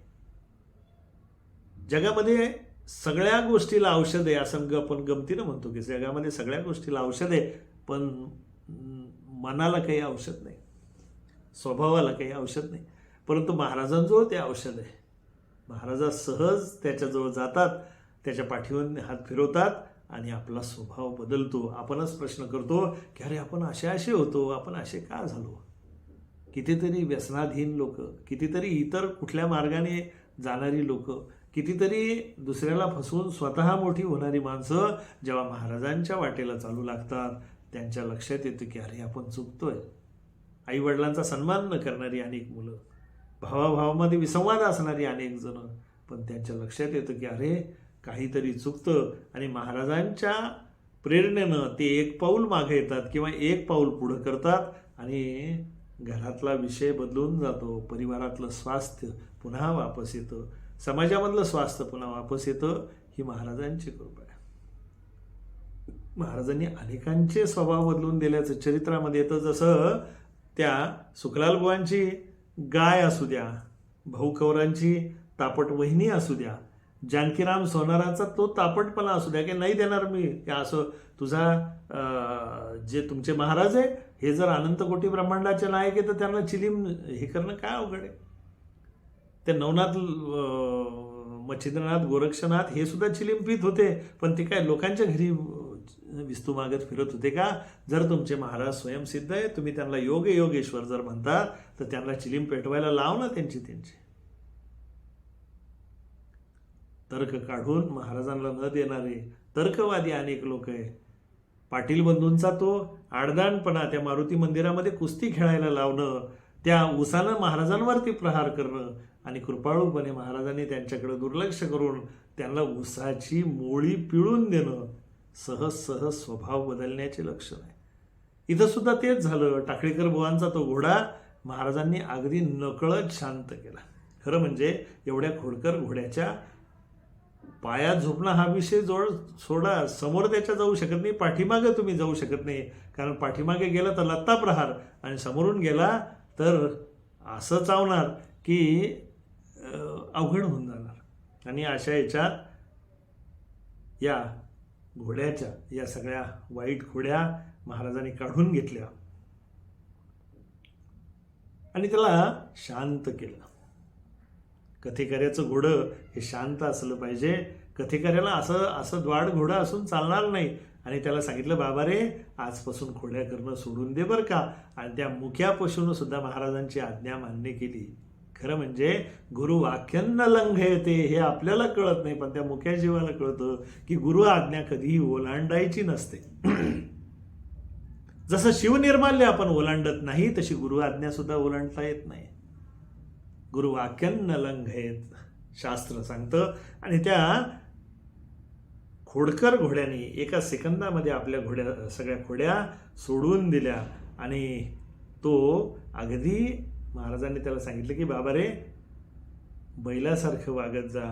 जगामध्ये सगळ्या गोष्टीला औषध आहे असं आपण गमतीनं म्हणतो की जगामध्ये सगळ्या गोष्टीला औषध आहे, पण मनाला काही औषध नाही, स्वभावाला काही औषध नाही. परंतु महाराजांजवळ ते औषध आहे. महाराजा सहज त्याच्याजवळ जातात, त्याच्या पाठीवर हात फिरवतात आणि आपला स्वभाव बदलतो. आपणच प्रश्न करतो की अरे आपण असे होतो, आपण असे का झालो. कितीतरी व्यसनाधीन लोक, कितीतरी इतर कुठल्या मार्गाने जाणारी लोक, कितीतरी दुसऱ्याला फसवून स्वतः मोठी होणारी माणसं जेव्हा महाराजांच्या वाटेला चालू लागतात त्यांच्या लक्षात येतं की अरे आपण चुकतोय. आईवडिलांचा सन्मान न करणारी अनेक मुलं, भावाभावामध्ये विसंवाद असणारी अनेक जण, पण त्यांच्या लक्षात येतं की अरे काहीतरी चुकतं. आणि महाराजांच्या प्रेरणेनं ते एक पाऊल मागे येतात किंवा एक पाऊल पुढं करतात आणि घरातला विषय बदलून जातो. परिवारातलं स्वास्थ्य पुन्हा वापस येतं, समाजामधलं स्वास्थ्य पुन्हा वापस येतं. ही महाराजांची कृपा आहे. महाराजांनी अनेकांचे स्वभाव बदलून दिल्याचं चरित्रामध्ये येतं. जसं त्या सुखलाल बुवांची गाय असू द्या, भाऊ कौरांची तापट वहिनी असू द्या, जानकीराम सोनाराचा तो तापटपणा असू द्या की नाही देणार मी, की असं तुझा जे तुमचे महाराज आहे हे जर अनंत कोटी ब्रह्मांडाचे नायक आहे तर त्यांना चिलीम हे करणं काय अवघड आहे. ते नवनाथ, मच्छिंद्रनाथ, गोरक्षनाथ हे सुद्धा चिलीम पित होते, पण ते काय लोकांच्या घरी विस्तू मागत फिरत होते का? जर तुमचे महाराज स्वयंसिद्ध आहे, तुम्ही त्यांना योगेश्वर जर म्हणतात तर त्यांना चिलीम पेटवायला लाव ना त्यांची. तर्क काढून महाराजांना न देणारे तर्कवादी अनेक लोक आहे. पाटील बंधूंचा तो आडदाणपणा, त्या मारुती मंदिरामध्ये कुस्ती खेळायला लावणं, त्या उसानं महाराजांवरती प्रहार करणं आणि कृपाळूपणे महाराजांनी त्यांच्याकडे दुर्लक्ष करून त्यांना उसाची मोळी पिळून देणं, सहज सहज स्वभाव बदलण्याचे लक्षण आहे. इथं सुद्धा तेच झालं. टाकळीकर बुवांचा तो घोडा महाराजांनी अगदी नकळत शांत केला. खरं म्हणजे एवढ्या खोडकर घोड्याच्या पायात झोपणं हा विषय सोडा, समोर त्याच्या जाऊ शकत नाही, पाठीमागे तुम्ही जाऊ शकत नाही. कारण पाठीमागे गेला तर लत्ता प्रहार आणि समोरून गेला तर असं चावणार की अवघड होऊन जाणार. आणि अशा याच्यात या घोड्याच्या या सगळ्या वाईट घोड्या महाराजांनी काढून घेतल्या आणि त्याला शांत केलं. कथेकऱ्याचं घोडं हे शांत असलं पाहिजे. कथेकऱ्याला असं द्वाड घोडं असून चालणार नाही. आणि त्याला सांगितलं, बाबा रे, आजपासून खोड्या करणं सोडून दे बरं का. आणि त्या मुक्या पशूनं सुद्धा महाराजांची आज्ञा मान्य केली. खरं म्हणजे गुरु वाक्यन्न लंघयते हे आपल्याला कळत नाही, पण त्या मुक्या जीवाला कळतं की गुरु आज्ञा कधीही ओलांडायची नसते. जसं शिवनिर्माल्य आपण ओलांडत नाही, तशी गुरु आज्ञा सुद्धा ओलांडता येत नाही. गुरु वाक्यन्न लंघयेत शास्त्र सांगतं. आणि त्या खोडकर घोड्याने एका सेकंदामध्ये आपल्या सगळ्या खोड्या सोडून दिल्या. आणि तो अगदी महाराजांनी त्याला सांगितलं की बाबा रे, बैलासारखं वागत जा.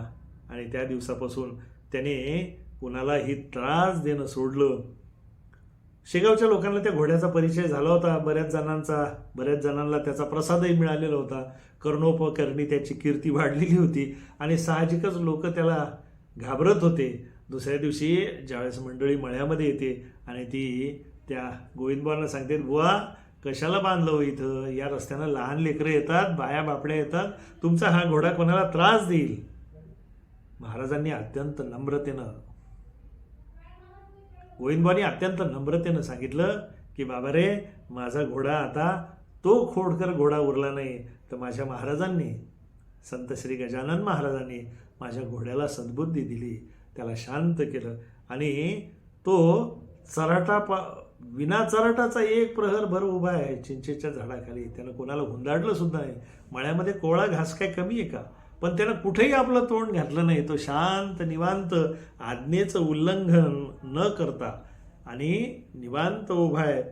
आणि त्या दिवसापासून त्याने कुणालाही त्रास देणं सोडलं. शेगावच्या लोकांना त्या घोड्याचा परिचय झाला होता. बऱ्याच जणांना त्याचा प्रसादही मिळालेला होता. कर्णोपकरणी त्याची कीर्ती वाढलेली होती आणि साहजिकच लोक त्याला घाबरत होते. दुसऱ्या दिवशी ज्यावेळेस मंडळी मळ्यामध्ये येते आणि ती त्या गोविंदबाबांना सांगते, बुवा कशाला बांधलं हो इथं, या रस्त्यानं लहान लेकरं येतात, बाया बापड्या येतात, तुमचा हा घोडा कोणाला त्रास देईल. महाराजांनी अत्यंत नम्रतेनं, गोविंदबाबांनी अत्यंत नम्रतेनं सांगितलं की बाबा रे, माझा घोडा आता तो खोडकर घोडा उरला नाही, तर माझ्या महाराजांनी, संत श्री गजानन महाराजांनी माझ्या घोड्याला सद्बुद्धी दिली, त्याला शांत केलं. आणि तो विना चराटाचा एक प्रहर भर उभा आहे चिंचेच्या झाडाखाली. त्यानं कोणाला हुंदाडलं सुद्धा नाही. मळ्यामध्ये कोवळा घास काय कमी आहे का? पण त्यानं कुठेही आपलं तोंड घातलं नाही. तो शांत निवांत आज्ञेचं उल्लंघन न करता आणि निवांत उभा आहे.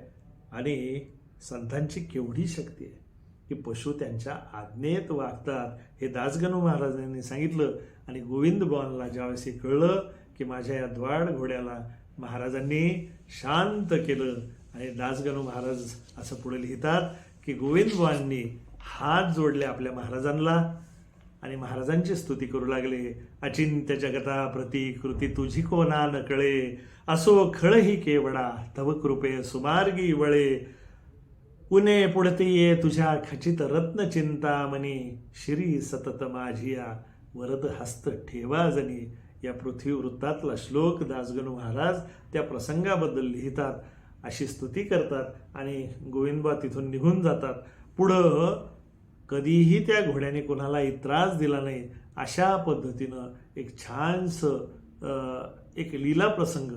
आणि संतांची केवढी शक्ती आहे की पशु त्यांच्या आज्ञेत वागतात, हे दासगणू महाराजांनी सांगितलं. आणि गोविंदबाबांना ज्यावेळेस हे कळलं की माझ्या या द्वाड घोड्याला महाराजांनी शांत केलं. आणि दासगणू महाराज असं पुढे लिहितात की गोविंदबाबांनी हात जोडले आपल्या महाराजांना आणि महाराजांची स्तुती करू लागले. अचिंत्य जगता प्रती कृती तुझी कोणा न कळे, असो खळही केवडा तव कृपे सुमार्गी वळे. पुणे पुढती ये तुझ्या खचित रत्न चिंतामणी, श्री सतत माझिया वरद हस्त ठेवा जनी. या पृथ्वी वृत्तातला श्लोक दासगणू महाराज त्या प्रसंगाबद्दल लिहितात, अशी स्तुती करतात आणि गोविंदबा तिथून निघून जातात. पुढं कधीही त्या घोड्याने कोणालाही त्रास दिला नाही. अशा पद्धतीनं एक छानसं एक लीला प्रसंग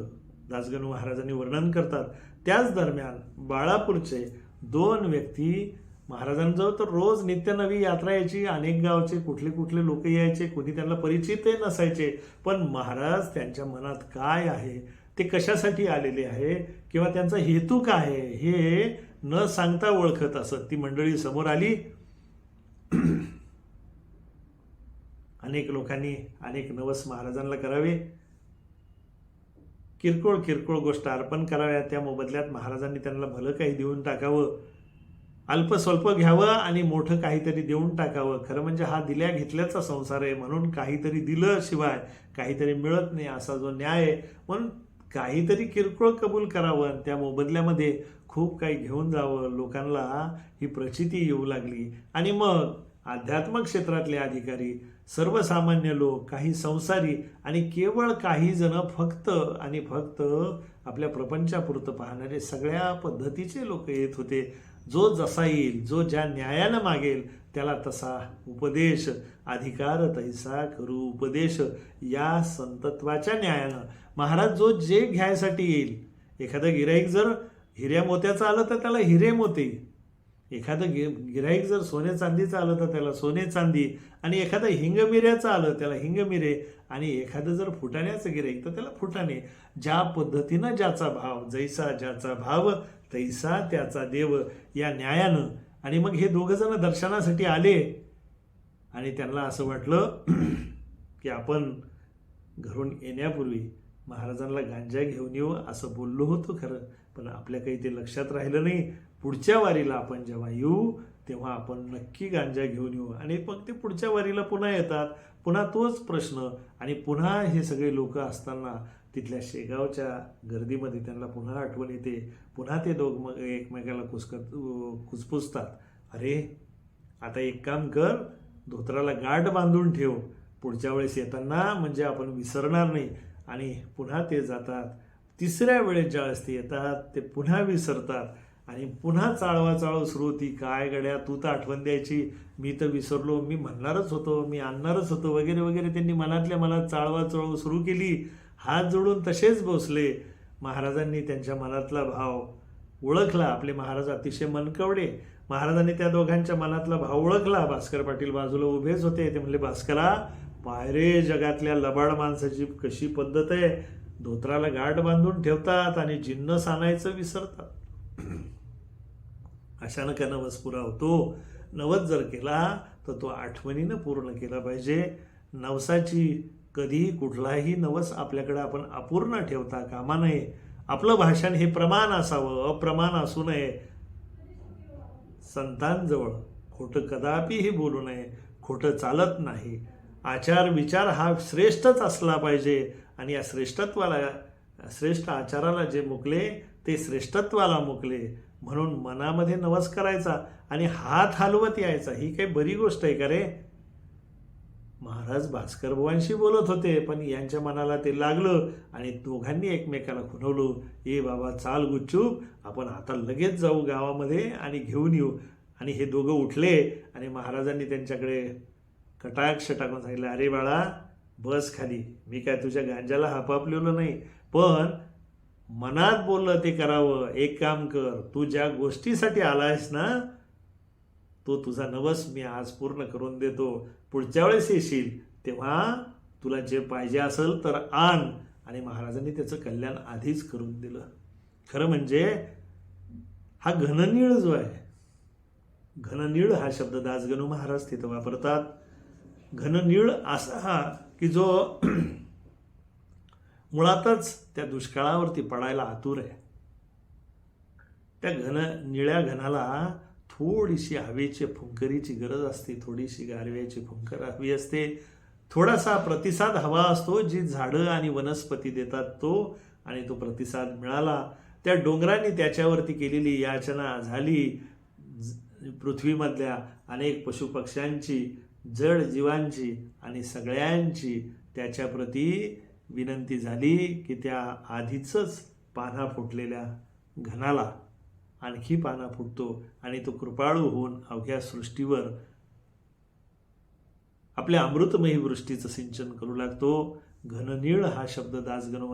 दासगणू महाराजांनी वर्णन करतात. त्याच दरम्यान बाळापूरचे 2 व्यक्ती महाराजांजवळ तर रोज नित्य नवी यात्रा यायची. अनेक गावचे कुठले लोक यायचे, कोणी त्यांना परिचितही नसायचे. पण महाराज त्यांच्या मनात काय आहे, ते कशासाठी आलेले आहे किंवा त्यांचा हेतू काय आहे हे न सांगता ओळखत असत. ती मंडळी समोर आली. अनेक लोकांनी अनेक नवस महाराजांना करावे, किरकोळ गोष्ट अर्पण कराव्या. त्या मोबदल्यात महाराजांनी त्यांना भलं काही देऊन टाकावं, अल्प स्वल्प घ्यावं आणि मोठं काहीतरी देऊन टाकावं. खरं म्हणजे हा दिल्या घेतल्याचा संसार आहे, म्हणून काहीतरी दिलं शिवाय काहीतरी मिळत नाही असा जो न्याय आहे. म्हणून काहीतरी किरकोळ कबूल करावं, त्या मोबदल्यामध्ये खूप काही घेऊन जावं. लोकांना ही प्रचिती येऊ लागली. आणि मग आध्यात्मिक क्षेत्रातले अधिकारी, सर्वसामान्य लोक, काही संसारी आणि केवळ काही जण फक्त आपल्या प्रपंचापुरतं पाहणारे सगळ्या पद्धतीचे लोक येत होते. जो जसा येईल, जो ज्या न्यायानं मागेल त्याला तसा उपदेश, अधिकार तैसा करू उपदेश, या संतत्वाच्या न्यायानं महाराज जो जे घ्यायसाठी येईल. एखादं गिराईक जर हिऱ्या मोत्याचं आलं तर त्याला हिरे मोते, एखादं गिराईक जर सोने चांदीचं आलं तर त्याला सोने चांदी, आणि एखादं हिंगमिऱ्याचं आलं त्याला हिंगमिरे. आणि एखादं जर फुटाण्याचं गिऱ्हाईक तर त्याला फुटाणे. ज्या पद्धतीनं ज्याचा भाव, जैसा ज्याचा भाव तैसा त्याचा देव, या न्यायानं. आणि मग हे दोघं जण दर्शनासाठी आले आणि त्यांना असं वाटलं की आपण घरून येण्यापूर्वी महाराजांना गांजा घेऊन येऊ असं बोललो होतो खरं, पण आपल्या काही ते लक्षात राहिलं नाही. पुढच्या वारीला आपण जेव्हा येऊ तेव्हा आपण नक्की गांजा घेऊन येऊ. आणि मग ते पुढच्या वारीला पुन्हा येतात, पुन्हा तोच प्रश्न, आणि पुन्हा हे सगळे लोक असताना तिथल्या शेगावच्या गर्दीमध्ये त्यांना पुन्हा आठवण येते. पुन्हा ते दोघ मग एकमेकाला कुचपुसतात. अरे आता एक काम कर, धोत्राला गाठ बांधून ठेव, पुढच्या वेळेस येताना म्हणजे आपण विसरणार नाही. आणि पुन्हा ते जातात. तिसऱ्या वेळेस ज्यावेळेस ते येतात ते पुन्हा विसरतात आणि पुन्हा चाळवा सुरू होती. काय गड्या, तू तर आठवण द्यायची, मी तर विसरलो, मी म्हणणारच होतो, मी आणणारच होतो, वगैरे वगैरे. त्यांनी मनातल्या मनात चाळवा सुरू केली. हात जोडून तसेच बसले. महाराजांनी त्यांच्या मनातला भाव ओळखला. आपले महाराज अतिशय मनकवडे. महाराजांनी त्या दोघांच्या मनातला भाव ओळखला. भास्कर पाटील बाजूला उभेच होते. ते म्हणले, भास्करा, पायरे जगातल्या लबाड माणसाची कशी पद्धत आहे, धोत्राला गाठ बांधून ठेवतात आणि जिन्नस आणायचं विसरतात. अशानं का नवस पुरा होतो. नवस जर केला तर तो आठवणीनं पूर्ण केला पाहिजे. नवसाची कधी कुठलाही नवस आपल्याकडे आपण अपूर्ण ठेवता कामा नये. आपलं भाषण हे प्रमाण असावं, अप्रमाण असू नये. संतांजवळ खोटं कदापिही बोलू नये. खोटं चालत नाही. आचार विचार हा श्रेष्ठच असला पाहिजे. आणि या श्रेष्ठ आचाराला जे मुकले ते श्रेष्ठत्वाला मुकले. म्हणून मनामध्ये नवस करायचा आणि हात हलवत यायचा. ही काही बरी गोष्ट आहे का रे? महाराज भास्कर बुवांशी बोलत होते, पण यांच्या मनाला ते लागलं आणि दोघांनी एकमेकाला खुणवलं. ए बाबा, चाल गुच्चूप, आपण आता लगेच जाऊ गावामध्ये आणि घेऊन येऊ. आणि हे दोघं उठले आणि महाराजांनी त्यांच्याकडे कटाक्ष टाकून सांगितलं, अरे बाळा, बस खाली. मी काय तुझ्या गांजाला हापापलेलो नाही, पण मनात बोललं ते करावं. एक काम कर, तू ज्या गोष्टीसाठी आलायस ना, तो तुझा नवस मी आज पूर्ण करून देतो. पुढच्या वेळेस येशील तेव्हा तुला जे पाहिजे असेल तर आण. आणि महाराजांनी त्याचं कल्याण आधीच करून दिलं. खरं म्हणजे हा घननीळ जो आहे, घननीळ हा शब्द दासगणू महाराज तिथं वापरतात. घननीळ असा हा की जो मुळातच त्या दुष्काळावरती पडायला आतुर आहे. त्या निळ्या घनाला थोडीशी हवेची फुंकरीची गरज असते, थोडीशी गारव्याची फुंकर हवी असते, थोडासा प्रतिसाद हवा असतो, जी झाडं आणि वनस्पती देतात तो. आणि तो प्रतिसाद मिळाला. त्या डोंगरांनी त्याच्यावरती केलेली याचना झाली. पृथ्वीमधल्या अनेक पशुपक्ष्यांची, जड जीवांची आणि सगळ्यांची त्याच्याप्रती विनंती झाली की त्या आधीचंच पाना फुटलेल्या घनाला आणखी पाना फुटतो आणि तो कृपाळू होऊन अवघ्या सृष्टीवर आपल्या अमृतमयी वृष्टीचं सिंचन करू लागतो. घननीळ हा शब्द दासगणू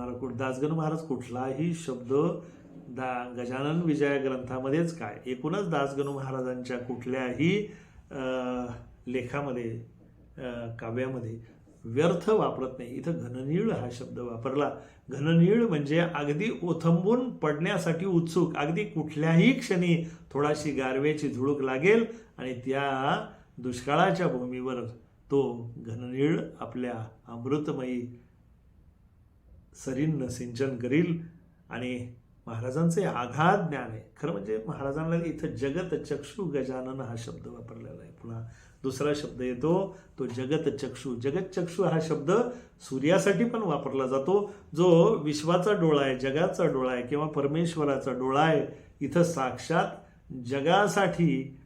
महाराज कुठलाही शब्द गजानन विजया ग्रंथामध्येच काय, एकूणच दासगणू महाराजांच्या कुठल्याही लेखामध्ये, काव्यामध्ये व्यर्थ वापरत नाही. इथं घननीळ हा शब्द वापरला. घननीळ म्हणजे अगदी ओथंबून पडण्यासाठी उत्सुक. अगदी कुठल्याही क्षणी थोडाशी गारव्याची झुळूक लागेल आणि त्या दुष्काळाच्या भूमीवर तो घननीळ आपल्या अमृतमयी सरींना सिंचन करील. आणि महाराजांचे आघात ज्ञान आहे. खरं म्हणजे महाराजांना इथं जगत चक्षु गजानन हा शब्द वापरलेला आहे. पुन्हा दुसरा शब्द येतो तो जगत चक्षु. जगत चक्षु हा शब्द सूर्यासाठी पण वापरला जातो, जो विश्वाचा डोळा आहे, जगाचा डोळा आहे किंवा परमेश्वराचा डोळा आहे. इथं साक्षात जगासाठी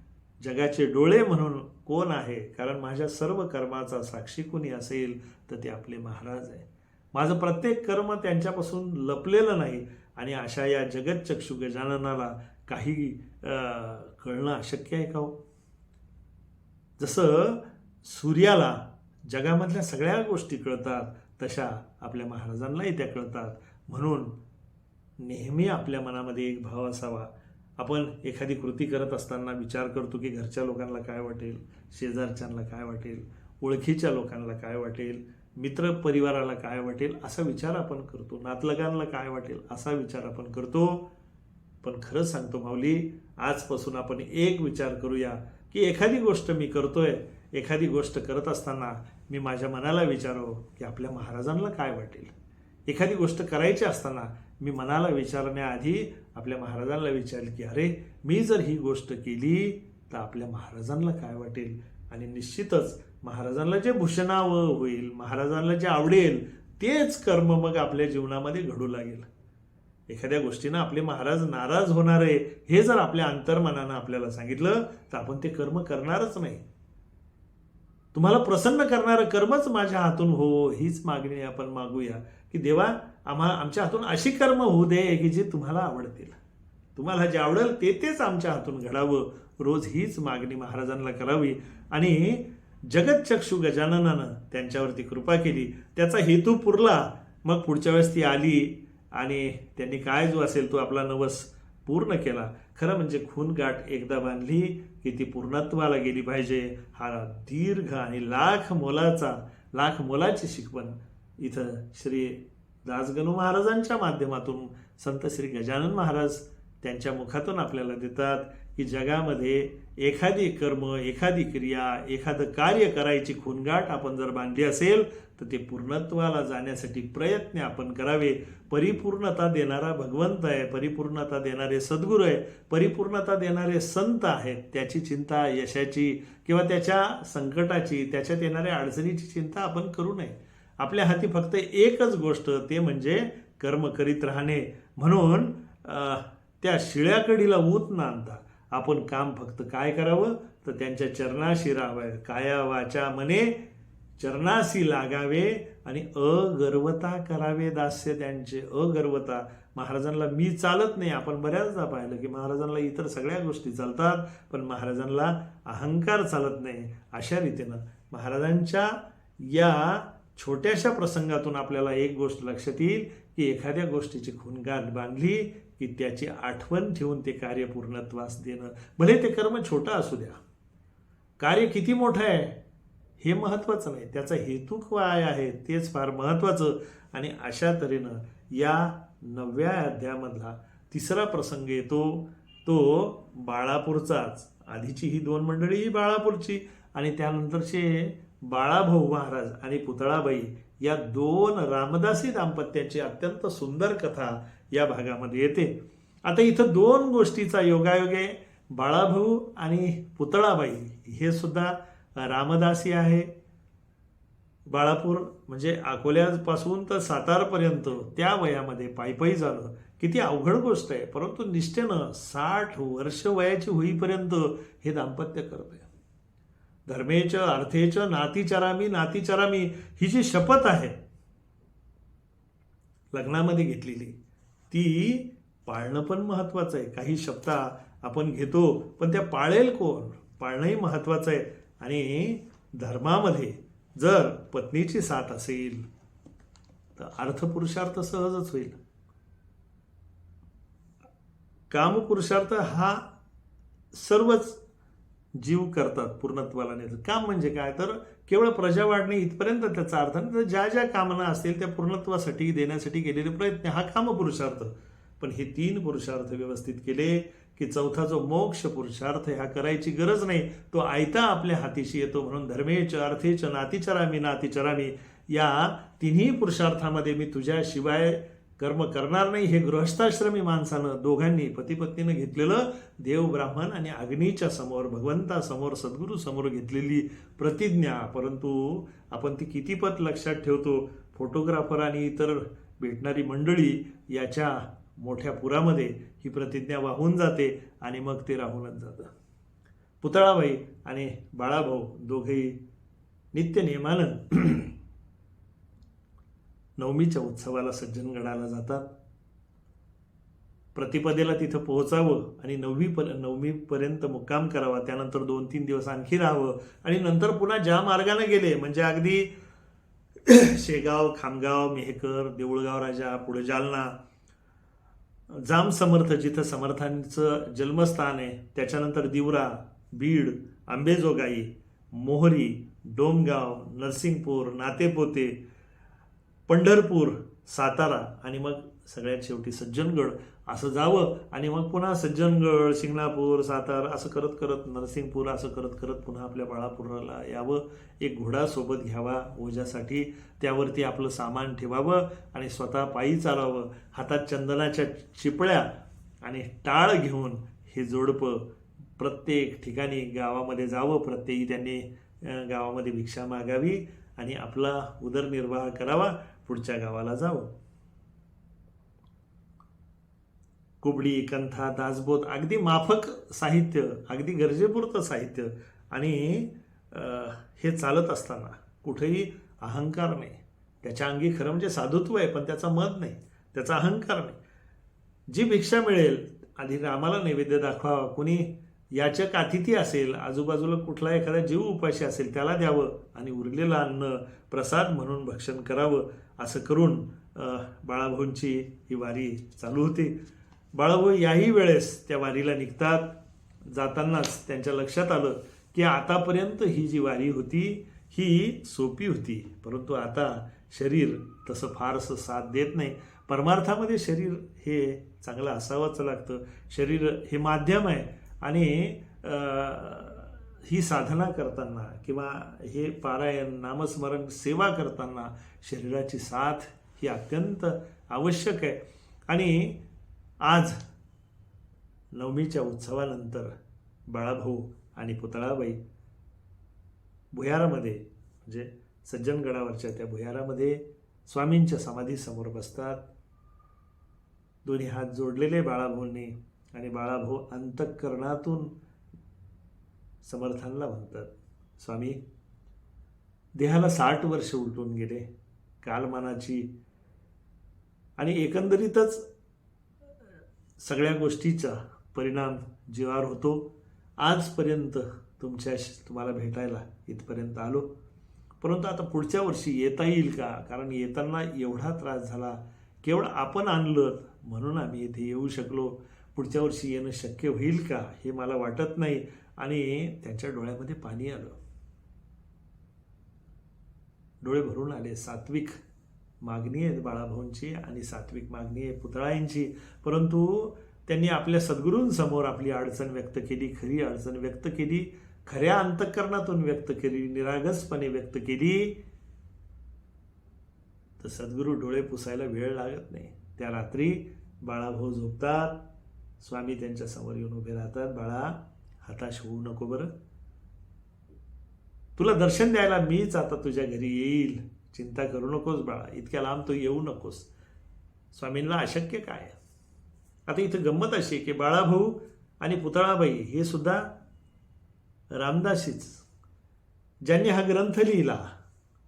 जगाचे डोळे म्हणून कोण आहे? कारण माझ्या सर्व कर्माचा साक्षी कोणी असेल तर ते आपले महाराज आहे. माझं प्रत्येक कर्म त्यांच्यापासून लपलेलं नाही. आणि अशा या जगतचक्षु गजाननाला काही कळणं अशक्य आहे का हो? जसं सूर्याला जगामधल्या सगळ्या गोष्टी कळतात, तशा आपल्या महाराजांनाही त्या कळतात. म्हणून नेहमी आपल्या मनामध्ये एक भाव असावा. आपण एखादी कृती करत असताना विचार करतो की घरच्या लोकांना काय वाटेल, शेजारच्यांना काय वाटेल, ओळखीच्या लोकांना काय वाटेल, मित्र परिवाराला काय वाटेल असा विचार आपण करतो, नातलगांना काय वाटेल असा विचार आपण करतो. पण खरंच सांगतो माऊली, आजपासून आपण एक विचार करूया की एखादी गोष्ट मी करतोय, एखादी गोष्ट करत असताना मी माझ्या मनाला विचारो की आपल्या महाराजांना काय वाटेल. एखादी गोष्ट करायची असताना मी मनाला विचारण्याआधी आपल्या महाराजांना विचारेल की अरे मी जर ही गोष्ट केली तर आपल्या महाराजांना काय वाटेल. आणि निश्चितच महाराजांना जे भूषणावं होईल, महाराजांना जे आवडेल तेच कर्म मग आपल्या जीवनामध्ये घडू लागेल. एखाद्या गोष्टीनं आपले महाराज नाराज होणार आहे हे जर आपल्या अंतर्मनानं आपल्याला सांगितलं तर आपण ते कर्म करणारच नाही. तुम्हाला प्रसन्न करणारं कर्मच माझ्या हातून हो, हीच मागणी आपण मागूया की देवा आमच्या हातून अशी कर्म होऊ दे की जे तुम्हाला आवडतील, तुम्हाला जे आवडेल तेच आमच्या हातून घडावं. रोज हीच मागणी महाराजांना करावी. आणि जगतचक्षु गजाननानं त्यांच्यावरती कृपा केली, त्याचा हेतू पुरला. मग पुढच्या वेळेस ती आली आणि त्यांनी काय जो असेल तो आपला नवस पूर्ण केला. खरं म्हणजे खूनगाठ एकदा बांधली की ती पूर्णत्वाला गेली पाहिजे. हा दीर्घ आणि लाख मोलाची शिकवण इथं श्री दासगणू महाराजांच्या माध्यमातून संत श्री गजानन महाराज त्यांच्या मुखातून आपल्याला देतात की जगामध्ये एखादी कर्म, एखादी क्रिया, एखादं कार्य करायची खूनगाठ आपण जर बांधली असेल तर ते पूर्णत्वाला जाण्यासाठी प्रयत्न आपण करावे. परिपूर्णता देणारा भगवंत आहे, परिपूर्णता देणारे सद्गुरू आहे, परिपूर्णता देणारे संत आहेत. त्याची चिंता, यशाची किंवा त्याच्या संकटाची, त्याच्यात येणाऱ्या अडचणीची चिंता आपण करू नये. आपल्या हाती फक्त एकच गोष्ट, ते म्हणजे कर्म करीत राहणे. म्हणून त्या शिळ्याकडीला ऊत न आणता आपण काम फक्त काय करावं तर त्यांच्या चरणाशी राहावं. काया वाचा मने चरणाशी लागावे आणि अगर्वता करावे दास्य त्यांचे. अगर्वता, महाराजांना मी चालत नाही. आपण बऱ्याचदा पाहिलं की महाराजांना इतर सगळ्या गोष्टी चालतात पण महाराजांना अहंकार चालत नाही. अशा रीतीनं महाराजांच्या या छोट्याशा प्रसंगातून आपल्याला एक गोष्ट लक्षात येईल की एखाद्या गोष्टीची खूनगाठ बांधली की त्याची आठवण ठेवून ते कार्य पूर्णत्वास देणं. भले ते कर्म छोटं असू द्या, कार्य किती मोठं आहे हे महत्त्वाचं नाही, त्याचा हेतू काय आहे तेच फार महत्त्वाचं. आणि अशा तऱ्हेनं या 9व्या अध्यायामधला तिसरा प्रसंग येतो तो बाळापूरचाच. आधीची ही 2 मंडळी ही बाळापूरची आणि त्यानंतरचे बाळाभाऊ महाराज आणि पुतळाबाई या 2 रामदासी दाम्पत्याची अत्यंत सुंदर कथा या भागामध्ये येते. आता इथं 2 गोष्टीचा योगायोग आहे. बाळाभाऊ आणि पुतळाबाई हे सुद्धा रामदासी आहे. बाळापूर म्हणजे अकोल्यापासून तर सातारपर्यंत त्या वयामध्ये पायी जाणं किती अवघड गोष्ट आहे. परंतु निष्ठेनं 60 वर्ष वयाची होईपर्यंत हे दाम्पत्य करतंय. धर्मेच अर्थेच नातीचरामी ही जी शपथ आहे लग्नामध्ये घेतलेली ती पाळणं पण महत्वाचं आहे. काही शपथा आपण घेतो पण त्या पाळेल कोण, पाळणंही महत्वाचं आहे. आणि धर्मामध्ये जर पत्नीची साथ असेल तर अर्थपुरुषार्थ सहजच होईल. कामपुरुषार्थ हा सर्वच जीव करतात पूर्णत्वाला नेतात. काम म्हणजे काय तर केवळ प्रजा वाढणे इथपर्यंत त्याचा अर्थ नाही, तर ज्या ज्या कामना असतील त्या पूर्णत्वासाठी देण्यासाठी केलेले प्रयत्न हा कामपुरुषार्थ. पण हे 3 पुरुषार्थ व्यवस्थित केले की चौथा जो मोक्ष पुरुषार्थ ह्या करायची गरज नाही, तो आयता आपल्या हातीशी येतो. म्हणून धर्मेच अर्थेच नातीचरामी या 3ही पुरुषार्थामध्ये मी तुझ्याशिवाय कर्म करणार नाही. हे गृहस्थाश्रमी माणसानं दोघांनी पतीपत्नीनं घेतलेलं देव ब्राह्मण आणि अग्नीच्या समोर, भगवंतासमोर, सद्गुरू समोर घेतलेली प्रतिज्ञा. परंतु आपण ती कितीपत लक्षात ठेवतो. फोटोग्राफर आणि इतर भेटणारी मंडळी याच्या मोठ्या पुरामध्ये ही प्रतिज्ञा वाहून जाते आणि मग ते राहूनच जातं. पुतळाबाई आणि बाळाभाऊ दोघेही नित्य नियमानं नवमीच्या उत्सवाला सज्जनगडाला जातात. प्रतिपदेला तिथं पोहोचावं आणि 9वीपर्यंत मुक्काम करावा. त्यानंतर 2-3 दिवस आणखी राहावं आणि नंतर पुन्हा ज्या मार्गाने गेले म्हणजे अगदी शेगाव, खामगाव, मेहकर, देऊळगाव राजा, पुढे जालना, जाम समर्थ जिथं समर्थांचं जन्मस्थान आहे, त्याच्यानंतर दिवरा, बीड, आंबेजोगाई, मोहरी, डोमगाव, नरसिंगपूर, नातेपोते, पंढरपूर, सातारा आणि मग सगळ्यात शेवटी सज्जनगड असं जावं आणि मग पुन्हा सज्जनगड, शिंगणापूर, सातारा असं करत करत नरसिंगपूर असं करत करत पुन्हा आपल्या बाळापूरला यावं. एक घोडा सोबत घ्यावा ओझ्यासाठी, त्यावरती आपलं सामान ठेवावं आणि स्वतः पायी चालावं. हातात चंदनाच्या चिपळ्या आणि टाळ घेऊन हे जोडपं प्रत्येक ठिकाणी गावामध्ये जावं. प्रत्येकी त्यांनी गावामध्ये भिक्षा मागावी आणि आपला उदरनिर्वाह करावा, पुढच्या गावाला जावं. कुबडी, कंथा, दासबोध अगदी माफक साहित्य, अगदी गरजेपुरतं साहित्य आणि हे चालत असताना कुठेही अहंकार नाही. त्याच्या अंगी खरं म्हणजे साधुत्व आहे, पण त्याचा मत नाही, त्याचा अहंकार नाही. जी भिक्षा मिळेल आधी रामाला नैवेद्य दाखवावा. कुणी याचक अतिथी असेल, आजूबाजूला कुठला एखादा जीव उपाशी असेल त्याला द्यावं आणि उरलेलं अन्न प्रसाद म्हणून भक्षण करावं. असं करून बाळाभाऊंची ही वारी चालू होती. बाळाभाऊ याही वेळेस त्या वारीला निघतात. जातानाच त्यांच्या लक्षात आलं की आतापर्यंत ही जी वारी होती ही सोपी होती, परंतु आता शरीर तसं फारसं साथ देत नाही. परमार्थामध्ये शरीर हे चांगलं असावंच लागतं. शरीर हे माध्यम आहे आणि ही साधना करताना किंवा हे पारायण, नामस्मरण, सेवा करताना शरीराची साथ ही अत्यंत आवश्यक आहे. आणि आज नवमीच्या उत्सवानंतर बाळाभाऊ आणि पुतळाबाई भुयारामध्ये म्हणजे सज्जनगडावरच्या त्या भुयारामध्ये स्वामींच्या समाधीसमोर बसतात. दोन्ही हात जोडलेले बाळाभाऊंनी आणि बाळाभाऊ अंतःकरणातून समर्थांना म्हणतात, स्वामी, देहाला 60 वर्ष उलटून गेले, कालमानाची आणि एकंदरीतच सगळ्या गोष्टीचा परिणाम जीवावर होतो. आजपर्यंत तुम्हाला भेटायला इथपर्यंत आलो, परंतु आता पुढच्या वर्षी येता येईल का? कारण येताना एवढा त्रास झाला, केवळ आपण आणलं म्हणून आम्ही इथे येऊ शकलो. पुढच्या वर्षी येणं शक्य होईल का हे मला वाटत नाही. आणि त्यांच्या डोळ्यामध्ये पाणी आलं, डोळे भरून आले. सात्विक मागणी आहे बाळाभाऊंची आणि सात्विक मागणी आहे पुतळाईंची, परंतु त्यांनी आपल्या सद्गुरूंसमोर आपली अडचण व्यक्त केली, खरी अडचण व्यक्त केली, खऱ्या अंतःकरणातून व्यक्त केली, निरागसपणे व्यक्त केली. तर सद्गुरू डोळे पुसायला वेळ लागत नाही. त्या रात्री बाळाभाऊ झोपतात, स्वामी त्यांच्या समोर येऊन उभे राहतात. बाळा, हताश होऊ नको बरं, तुला दर्शन द्यायला मीच आता तुझ्या घरी येईल, चिंता करू नकोस बाळा, इतक्या लांब तू येऊ नकोस. स्वामींना अशक्य काय? आता इथं गंमत अशी आहे की बाळाभाऊ आणि पुतळाबाई हे सुद्धा रामदासीच. ज्यांनी हा ग्रंथ लिहिला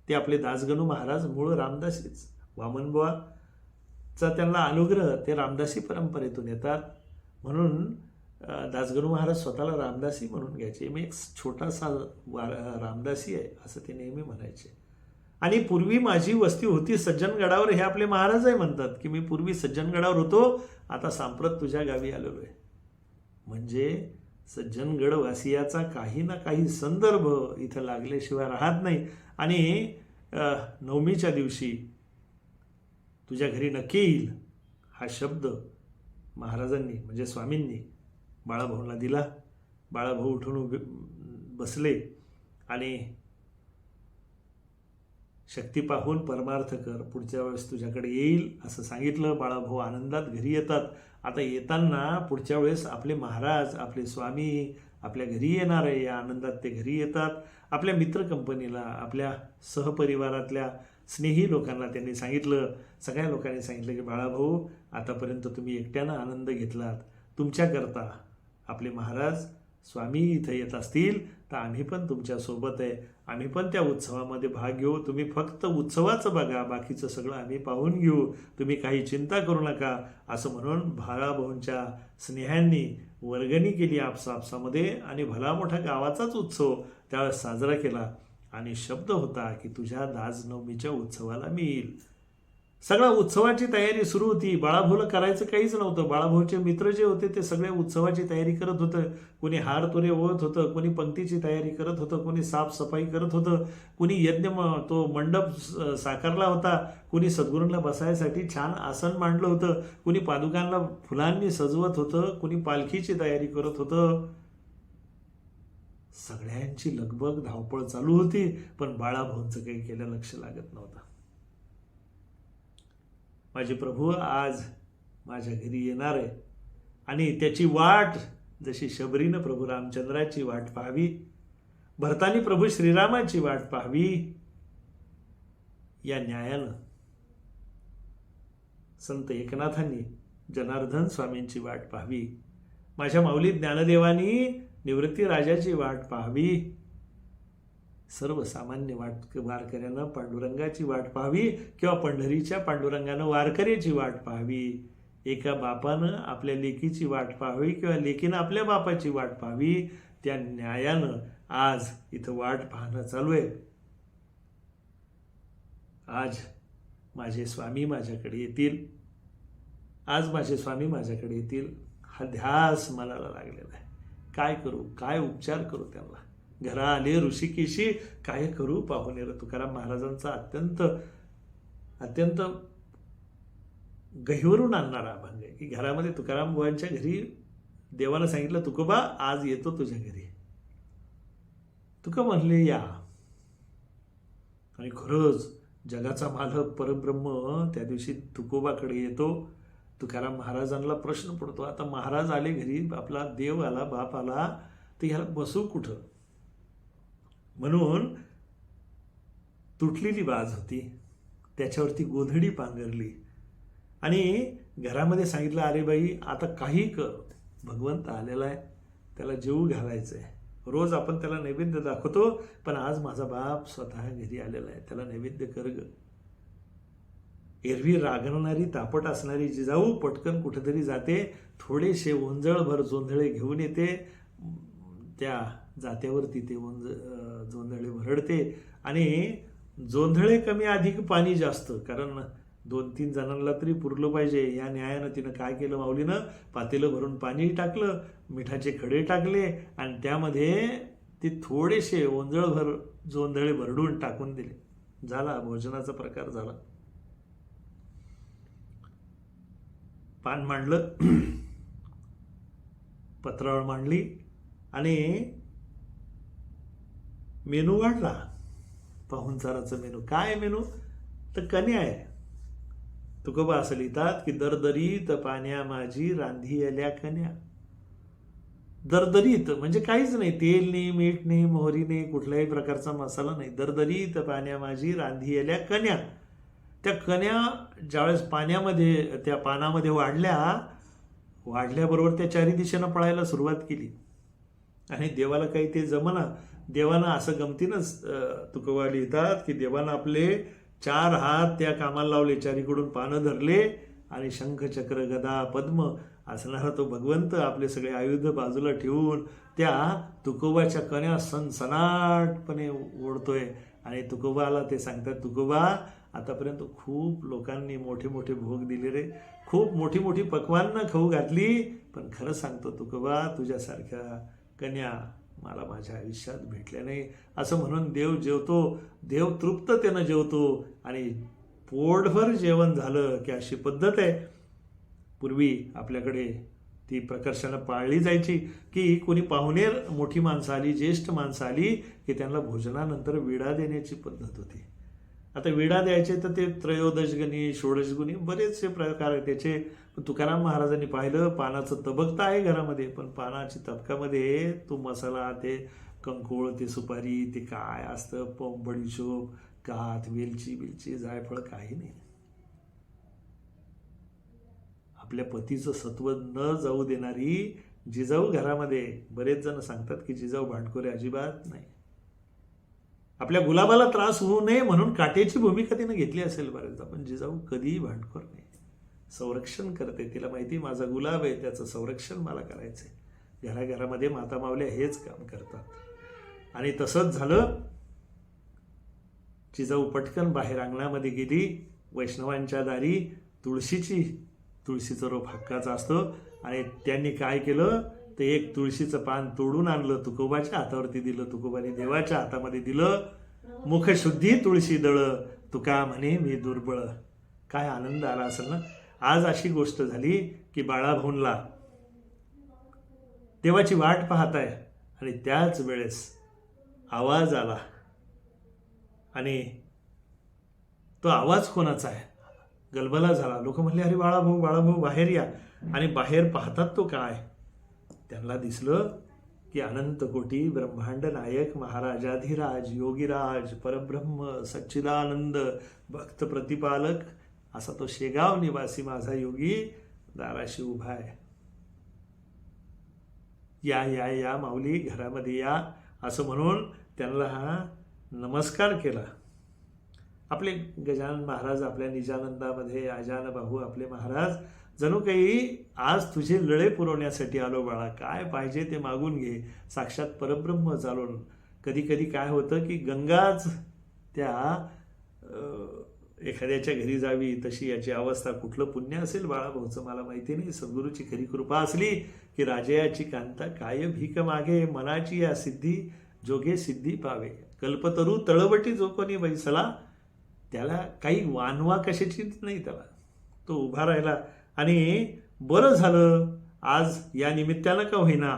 ते आपले दासगणू महाराज मूळ रामदासीच. वामनबुवाचा त्यांना अनुग्रह, ते रामदासी परंपरेतून येतात. म्हणून दासगणू महाराज स्वतःला रामदासी म्हणून घ्यायचे. मी एक छोटासा रामदासी आहे असं ते नेहमी म्हणायचे. आणि पूर्वी माझी वस्ती होती सज्जनगडावर, हे आपले महाराज आहे म्हणतात की मी पूर्वी सज्जनगडावर होतो, आता सांप्रत तुझ्या गावी आलेलो आहे. म्हणजे सज्जनगडवासियाचा काही ना काही संदर्भ इथं लागल्याशिवाय राहत नाही. आणि नवमीच्या दिवशी तुझ्या घरी नक्की येईल हा शब्द महाराजांनी म्हणजे स्वामींनी बाळाभाऊंना दिला. बाळाभाऊ उठून बसले आणि शक्ती पाहून परमार्थ कर, पुढच्या वेळेस तुझ्याकडे येईल असं सांगितलं. बाळाभाऊ आनंदात घरी येतात. आता येताना पुढच्या वेळेस आपले महाराज, आपले स्वामी आपल्या घरी येणार आहे या आनंदात ते घरी येतात. आपल्या मित्र कंपनीला, आपल्या सहपरिवारातल्या स्नेही लोकांना त्यांनी सांगितलं, सगळ्या लोकांनी सांगितलं की बाळाभाऊ, आतापर्यंत तुम्ही एकट्यानं आनंद घेतलात, तुमच्याकरता आपले महाराज स्वामी इथं येत असतील तर आम्ही पण तुमच्यासोबत आहे, आम्ही पण त्या उत्सवामध्ये भाग घेऊ. तुम्ही फक्त उत्सवाचं बघा, बाकीचं सगळं आम्ही पाहून घेऊ, तुम्ही काही चिंता करू नका असं म्हणून बाळाभाऊंच्या स्नेहांनी वर्गणी केली आपसामध्ये आणि भला मोठा गावाचाच उत्सव त्यावेळेस साजरा केला. आणि शब्द होता की तुझ्या दासनवमीच्या उत्सवाला मी येईल. सगळा उत्सवाची तयारी सुरू होती. बाळाभाऊला करायचं काहीच नव्हतं. बाळाभाऊचे मित्र जे होते ते सगळे उत्सवाची तयारी करत होतं. कोणी हार तुरे ओळत होतं, कोणी पंक्तीची तयारी करत होतं, कोणी साफसफाई करत होतं, कोणी तो मंडप साकारला होता, कोणी सद्गुरूंना बसायसाठी छान आसन मांडलं होतं, कोणी पादुकांना फुलांनी सजवत होतं, कोणी पालखीची तयारी करत होतं. सगळ्यांची लगबग धावपळ चालू होती, पण बाळाभाऊंचं काही केलं लक्ष लागत नव्हतं. माझे प्रभू आज माझ्या घरी येणार आहे आणि त्याची वाट जशी शबरीनं प्रभू रामचंद्राची वाट पाहावी, भरतानी प्रभू श्रीरामाची वाट पाहावी, या न्यायानं संत एकनाथांनी जनार्दन स्वामींची वाट पाहावी, माझ्या माऊली ज्ञानदेवानी निवृत्ती राजाची वाट पाहावी, सर्वसामान्य वारकऱ्यानं पांडुरंगाची वाट पाहावी किंवा पंढरीच्या पांडुरंगानं वारकऱ्याची वाट पाहावी, एका बापानं आपल्या लेकीची वाट पाहावी किंवा लेकीनं आपल्या बापाची वाट पाहावी, त्या न्यायानं आज इथं वाट पाहणं चालू आहे. आज माझे स्वामी माझ्याकडे येतील, आज माझे स्वामी माझ्याकडे येतील, हा ध्यास मनाला लागलेला आहे. काय करू, काय उपचार करू त्यांना. घरा आले ऋषिकेशी, काय करू पाहुणे. तुकाराम महाराजांचा अत्यंत गहिवरून आणणारा अभंग आहे की घरामध्ये तुकाराम बुवांच्या घरी देवानं सांगितलं, तुकोबा आज येतो तुझ्या घरी. तुका म्हणले या. आणि खरंच जगाचा मालक परब्रह्म त्या दिवशी तुकोबाकडे येतो. तुकाराम महाराजांना प्रश्न पडतो, आता महाराज आले घरी, आपला देव आला, बाप आला, तर ह्याला बसू कुठं. म्हणून तुटलेली बाज होती, त्याच्यावरती गोधडी पांघरली आणि घरामध्ये सांगितलं, अरे बाई आता काही कर, भगवंत आलेला आहे, त्याला जेवू घालायचं आहे. रोज आपण त्याला नैवेद्य दाखवतो, पण आज माझा बाप स्वतः घरी आलेला आहे, त्याला नैवेद्य कर ग. एरवी रागवणारी तापट असणारी जिजाऊ पटकन कुठेतरी जाते, थोडेसे ओंजळभर जोंधळे घेऊन येते, त्या जात्यावरती ते जोंधळे भरडते आणि जोंधळे कमी अधिक पाणी जास्त, कारण 2-3 जणांना तरी पुरलं पाहिजे. या न्यायानं तिनं काय केलं, माऊलीनं पातेलं भरून पाणी टाकलं, मिठाचे खडे टाकले आणि त्यामध्ये ते थोडेसे ओंजळभर जोंधळे भरडून टाकून दिले. झाला भोजनाचा प्रकार झाला. पान मांडलं, पत्रावळ मांडली आणि मेनू वाढला. पाहुणचाराचं मेनू. काय मेनू, तर कन्या आहे. तुकोबा असं लिहितात की दरदरीत पाण्या माझी रांधी आल्या कन्या. दरदरीत म्हणजे काहीच नाही, तेल नाही, मीठ नाही, मोहरी नाही, कुठल्याही प्रकारचा मसाला नाही. दरदरीत पाण्या माझी रांधी आल्या कन्या. त्या कन्या ज्यावेळेस त्या पानामध्ये वाढल्याबरोबर त्या चारी दिशेनं पळायला सुरुवात केली आणि देवाला काही ते जमना. देवानं असं गमतीनंच तुकोबा लिहितात की देवानं आपले 4 हात त्या कामाला लावले, चारीकडून पानं धरले आणि शंख चक्र गदा पद्म असणारा तो भगवंत आपले सगळे आयुध बाजूला ठेवून त्या तुकोबाच्या कन्या सनसनाटपणे ओढतोय. आणि तुकोबाला ते सांगतात, तुकोबा आतापर्यंत खूप लोकांनी मोठे मोठे भोग दिले रे, खूप मोठी मोठी पक्वान्न खाऊ घातली, पण खरं सांगतो तुकोबा तुझ्यासारख्या कन्या मला माझ्या आयुष्यात भेटल्या नाही. असं म्हणून देव जेवतो, देव तृप्ततेनं जेवतो आणि पोटभर जेवण झालं की अशी पद्धत आहे. पूर्वी आपल्याकडे ती प्रकर्षानं पाळली जायची की कोणी पाहुणेर मोठी माणसं आली, ज्येष्ठ माणसं आली की त्यांना भोजनानंतर विडा देण्याची पद्धत होती. आता विडा द्यायचे तर ते त्रयोदशगुणी, षोडशगुणी बरेचसे प्रकार आहेत त्याचे. पण तुकाराम महाराजांनी पाहिलं, पानाचं तबकता आहे घरामध्ये, पण पानाची तबकामध्ये तो मसाला, ते कंकोळ, ते सुपारी, ते काय असतं, बडीशोप, काथ, वेलची, जायफळ, काही नाही. आपल्या पतीचं सत्व न जाऊ देणारी जिजाऊ घरामध्ये. बरेच जण सांगतात की जिजाऊ भांडखोरे, अजिबात नाही. आपल्या गुलाबाला त्रास होऊ नये म्हणून काटेची भूमिका तिने घेतली असेल बरेचदा, पण जिजाऊ कधीही भांडखोर नाही. संरक्षण करते, तिला माहिती माझा गुलाब आहे, त्याचं संरक्षण मला करायचंय. घराघरामध्ये माता मावल्या हेच काम करतात. आणि तसंच झालं. जिजाऊ पटकन बाहेर अंगणामध्ये गेली वैष्णवांच्या दारी तुळशीचं रोप हक्काचा असतो. आणि त्यांनी काय केलं, ते एक तुळशीचं पान तोडून आणलं, तुकोबाच्या हातावरती दिलं, तुकोबाने देवाच्या हातामध्ये दिलं. मुखशुद्धी तुळशी दळ, तुका म्हणे मी दुर्बळ. काय आनंद आला असेल ना. आज अशी गोष्ट झाली की बाळाभाऊंला देवाची वाट पाहत आहे आणि त्याच वेळेस आवाज आला. आणि तो आवाज कोणाचा आहे, गलबला झाला. लोक म्हणले, अरे बाळाभाऊ बाहेर या. आणि बाहेर पाहतात तो काय, त्यांना दिसलं की अनंत कोटी ब्रह्मांड नायक महाराजाधिराज योगीराज परब्रह्म सच्चिदानंद भक्त प्रतिपालक असा तो शेगाव निवासी माझा योगी दाराशी उभा आहे. या या या माऊली घरामध्ये या असं म्हणून त्यांना हा नमस्कार केला. आपले गजानन महाराज आपल्या निजानंदामध्ये आजान भाऊ आपले महाराज जणू काही आज तुझे लळे पुरवण्यासाठी आलो बाळा, काय पाहिजे ते मागून घे. साक्षात परब्रह्म चालून. कधी कधी काय होतं की गंगाच त्या एखाद्याच्या घरी जावी तशी याची अवस्था. कुठलं पुण्य असेल बाळाभाऊचं मला माहिती नाही. सद्गुरूची खरी कृपा असली की राजयाची कांता काय भीक मागे, मनाची या सिद्धी जोगे सिद्धी पावे. कल्पतरू तळवटी जो कोणी बैसला, त्याला काही वानवा कशाचीच नाही. त्याला तो उभा राहिला. आणि बरं झालं आज या निमित्तानं का होईना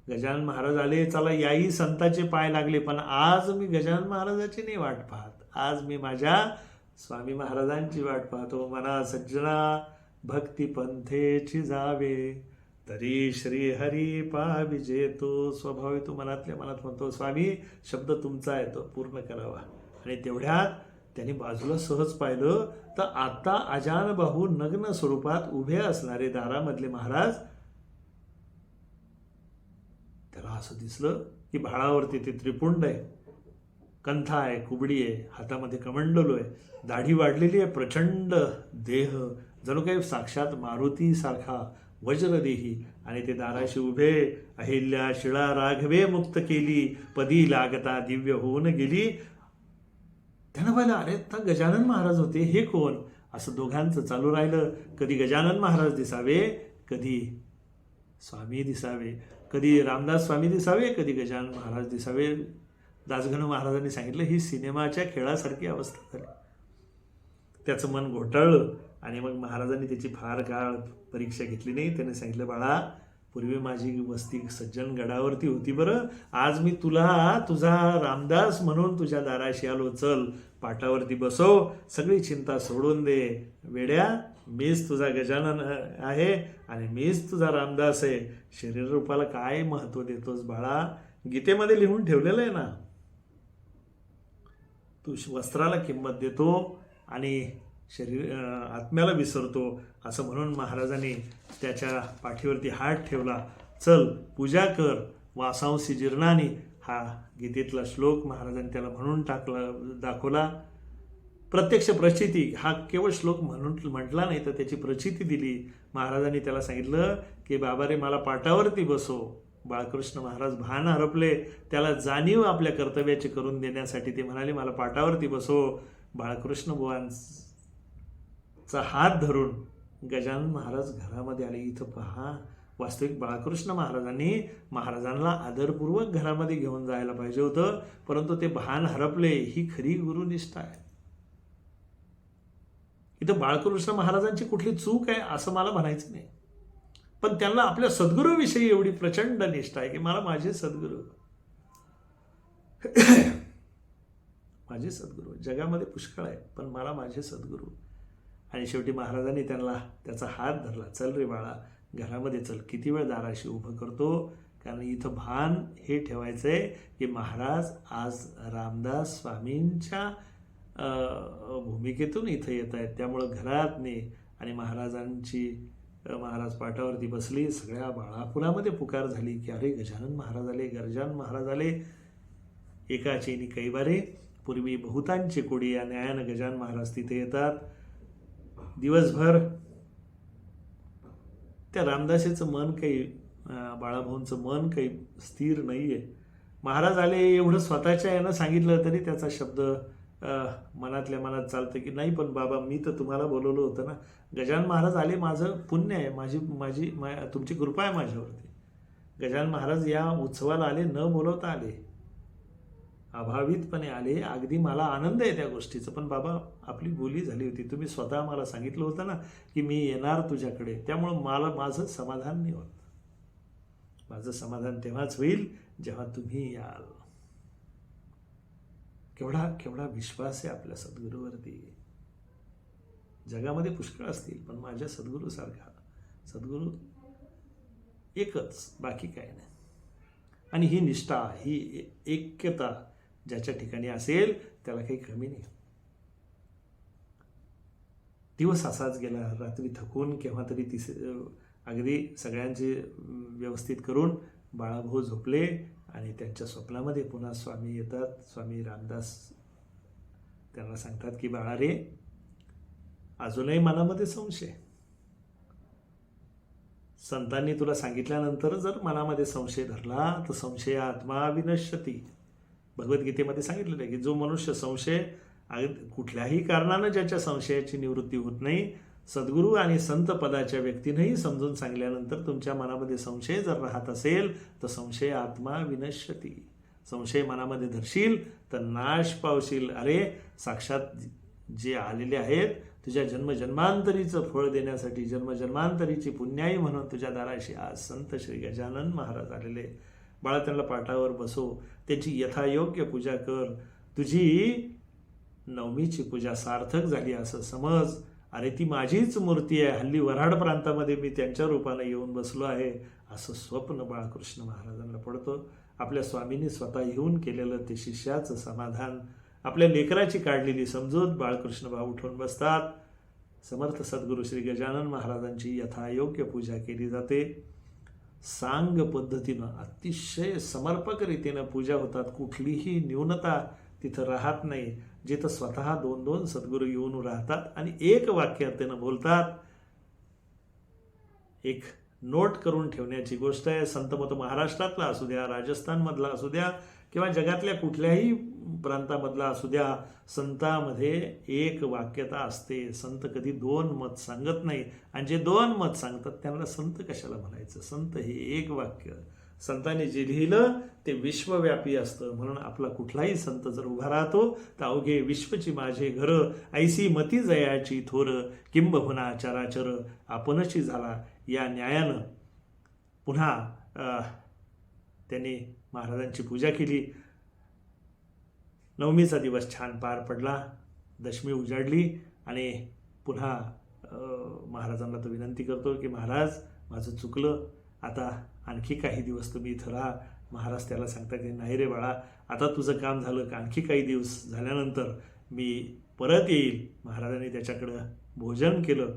गजानन महाराज आले. चला याही संताचे पाय लागले, पण आज मी गजानन महाराजाची नाही वाट पाहत, आज मी माझ्या स्वामी महाराजांची वाट पाहतो. मना सज्जना भक्ती पंथेची जावे, तरी श्री हरी पाविजे. तो स्वभाव आहे, तो मनातल्या मनात म्हणतो स्वामी शब्द तुमचा आहे तो पूर्ण करावा. आणि तेवढ्यात त्यांनी बाजूला सहज पाहिलं तर आता आजान भाऊ नग्न स्वरूपात उभे असणारे दारामधले महाराज. त्याला असं दिसलं की भाळावरती ते त्रिपुंड आहे, कंथा आहे, कुबडी आहे, हातामध्ये कमंडलू आहे, दाढी वाढलेली आहे, प्रचंड देह जणू काही साक्षात मारुती सारखा वज्रदेही. आणि ते दाराशी उभे. अहिल्या शिळा राघवे मुक्त केली, पदी लागता दिव्य होऊन गेली. त्यानं पाहिलं, अरे तर गजानन महाराज होते, हे कोण. असं दोघांचं चालू राहिलं. कधी गजानन महाराज दिसावे, कधी स्वामी दिसावे, कधी रामदास स्वामी दिसावे, कधी गजानन महाराज दिसावे. दासगणू महाराजांनी सांगितलं ही सिनेमाच्या खेळासारखी अवस्था झाली. त्याचं मन घोटाळलं. आणि मग महाराजांनी त्याची फार काळ परीक्षा घेतली नाही. त्याने सांगितलं, बाळा पूर्वी माझी वस्ती सज्जन गडावरती होती बरं, आज मी तुला तुझा रामदास म्हणून तुझ्या दाराशी आलो. चल पाटावरती बसव, सगळी चिंता सोडून दे. वेड्या, मीच तुझा गजानन आहे आणि मीच तुझा रामदास आहे. शरीर रूपाला काय महत्व देतोस बाळा, गीतेमध्ये लिहून ठेवलेलं आहे ना. तू वस्त्राला किंमत देतो आणि आत्म्याला विसरतो. असं म्हणून महाराजांनी त्याच्या पाठीवरती हात ठेवला. चल पूजा कर, वासांसी जीर्णानी. हा गीतेतला श्लोक महाराजांनी त्याला म्हणून दाखवला. प्रत्यक्ष प्रचिती हा केवळ श्लोक म्हणून म्हटला नाही, तर त्याची प्रचिती दिली. महाराजांनी त्याला सांगितलं की बाबा रे मला पाटावरती बसव. बाळकृष्ण महाराज भान हरपले, त्याला जाणीव आपल्या कर्तव्याची करून देण्यासाठी ते म्हणाले मला पाटावरती बसव. बाळकृष्ण बुवांचा हात धरून गजानन महाराज घरामध्ये आले. इथं पहा, वास्तविक बाळकृष्ण महाराजांनी महाराजांना आदरपूर्वक घरामध्ये घेऊन जायला पाहिजे होतं, परंतु ते भान हरपले. ही खरी गुरुनिष्ठा आहे. इथं बाळकृष्ण महाराजांची कुठली चूक आहे असं मला म्हणायचं नाही, पण त्यांना आपल्या सद्गुरूविषयी एवढी प्रचंड निष्ठा आहे की मला माझे सद्गुरू माझे सद्गुरू जगामध्ये पुष्कळ आहे, पण मला माझे सद्गुरू. आणि शेवटी महाराजांनी त्यांना त्याचा हात धरला. चल रे बाळा घरामध्ये चल. किती वेळ दाराशी उभं करतो, कारण इथं भान हे ठेवायचं आहे की महाराज आज रामदास स्वामींच्या भूमिकेतून इथं येत आहेत, त्यामुळं घरात ने. आणि महाराज पाटावरती बसली. सगळ्या बाळापुरामध्ये पुकार झाली की अरे गजानन महाराज आले, गजानन महाराज आले. एकाचे नि कैवारे. पूर्वी बहुतांचे कोडी या न्यायानं गजानन महाराज तिथे येतात. दिवसभर त्या रामदासीचं मन काही, बाळाभाऊंचं मन काही स्थिर नाही आहे. महाराज आले एवढं स्वतःच्या यानं सांगितलं तरी त्याचा शब्द मनातल्या मनात चालतं की नाही, पण बाबा मी तर तुम्हाला बोलवलं होतं ना. गजानन महाराज आले, माझं पुण्य आहे, तुमची कृपा आहे माझ्यावरती. गजानन महाराज या उत्सवाला आले, न बोलवता आले, अभावितपणे आले. अगदी मला आनंद आहे त्या गोष्टीचा. पण बाबा आपली बोली झाली होती, तुम्ही स्वतः मला सांगितलं होतं ना की मी येणार तुझ्याकडे, त्यामुळं माझं समाधान नाही होत. माझं समाधान तेव्हाच होईल जेव्हा तुम्ही याल. केवढा विश्वास आहे आपल्या सद्गुरूवरती. जगामध्ये पुष्कळ असतील, पण माझ्या सद्गुरूसारखा सद्गुरू एकच, बाकी काय नाही. आणि ही निष्ठा, ही ऐक्यता ज्याच्या ठिकाणी असेल त्याला काही कमी नाही. दिवस असाच गेला. रात्री थकून केव्हा तरी अगदी सगळ्यांचे व्यवस्थित करून बाळाभाऊ झोपले आणि त्यांच्या स्वप्नामध्ये पुन्हा स्वामी येतात. स्वामी रामदास त्यांना सांगतात की बाळा रे, अजूनही मनामध्ये संशय. संतांनी तुला सांगितल्यानंतर जर मनामध्ये संशय धरला तर संशय आत्मा विनश्यती. भगवद्गीतेमध्ये सांगितलेलं आहे की जो मनुष्य संशय, कुठल्याही कारणानं ज्याच्या संशयाची निवृत्ती होत नाही, सद्गुरू आणि संत पदाच्या व्यक्तीनेही समजून सांगल्यानंतर तुमच्या मनामध्ये संशय जर राहत असेल तर संशय आत्मा विनश्यती. संशय मनामध्ये धरशील तर नाश पावशील. अरे, साक्षात जे आलेले आहेत तुझ्या जन्मजन्मांतरीचं फळ देण्यासाठी, जन्मजन्मांतरीची पुण्याई म्हणून तुझ्या दाराशी आज संत श्री गजानन महाराज आलेले. बाळा, त्यांना पाटावर बसव, त्यांची यथायोग्य पूजा कर. तुझी नवमीची पूजा सार्थक झाली असं समज. अरे, ती माझीच मूर्ती आहे, हल्ली वऱ्हाड प्रांतामध्ये मी त्यांच्या रूपाने येऊन बसलो आहे, असं स्वप्न बाळकृष्ण महाराजांना पडतं. आपल्या स्वामींनी स्वतः येऊन केलेलं ते शिष्याचं समाधान, आपल्या लेकराची काढलेली समजूत बाळकृष्ण भाऊ उठून बसतात. समर्थ सद्गुरू श्री गजानन महाराजांची यथायोग्य पूजा केली जाते. सांग पद्धतीनं, अतिशय समर्पक रीतीनं पूजा होतात. कुठलीही न्यूनता तिथं राहत नाही. जिथं स्वतः 2-2 सद्गुरू येऊन राहतात आणि एक वाक्य त्यानं बोलतात. एक नोट करून ठेवण्याची गोष्ट आहे. संतमत महाराष्ट्रातला असू द्या, राजस्थानमधला असू द्या किंवा जगातल्या कुठल्याही प्रांतामधला असू द्या, संतामध्ये एक वाक्यता असते. संत कधी 2 मत सांगत नाही. आणि जे 2 मत सांगतात त्यांना संत कशाला म्हणायचं? संत हे एक वाक्य. संतांनी जे लिहिलं ते विश्वव्यापी असतं. म्हणून आपला कुठलाही संत जर उभा राहतो तर अवघे विश्वची माझे घर, ऐसी मती जयाची थोर, किंबहुना चराचर आपणची झाला. या न्यायानं पुन्हा त्यांनी महाराजांची पूजा केली. नवमीचा दिवस छान पार पडला, दशमी उजाडली आणि पुन्हा महाराजांना तो विनंती करतो की महाराज, माझं चुकलं, आता आणखी काही दिवस तुम्ही इथं राहा. महाराज त्याला सांगतात की नाही रे बाळा, आता तुझं काम झालं का आणखी काही दिवस झाल्यानंतर मी परत येईल. महाराजांनी त्याच्याकडं भोजन केलं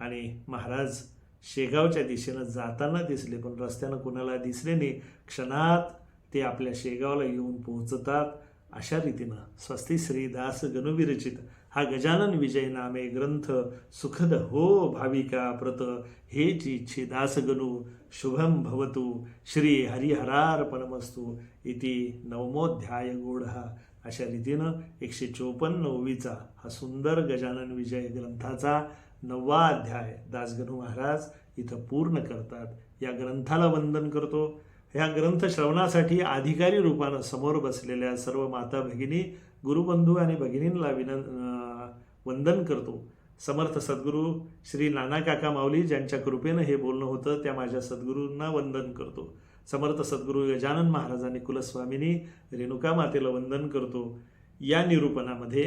आणि महाराज शेगावच्या दिशेनं जाताना दिसले, पण रस्त्यानं कुणाला दिसले नाही. क्षणात ते आपल्या शेगावला येऊन पोहोचतात. अशा रीतीनं स्वस्ती श्री दास गणुविरचित हा गजानन विजय नामे ग्रंथ सुखद हो भाविका प्रत, हेच इच्छे दास गणू शुभम भवतु श्री हरिहरार्पणमस्तु इति नवमोध्याय गोढा. अशा रीतीनं 154 ओवीचा हा सुंदर गजानन विजय ग्रंथाचा 9वा अध्याय दासगणू महाराज इथं पूर्ण करतात. या ग्रंथाला वंदन करतो. ह्या ग्रंथ श्रवणासाठी अधिकारी रूपानं समोर बसलेल्या सर्व माता भगिनी, गुरुबंधू आणि भगिनींना वंदन करतो. समर्थ सद्गुरू श्री नाना काका माऊली ज्यांच्या कृपेनं हे बोलणं होतं त्या माझ्या सद्गुरूंना वंदन करतो. समर्थ सद्गुरू गजानन महाराजांनी कुलस्वामिनी रेणुका मातेला वंदन करतो. या निरूपणामध्ये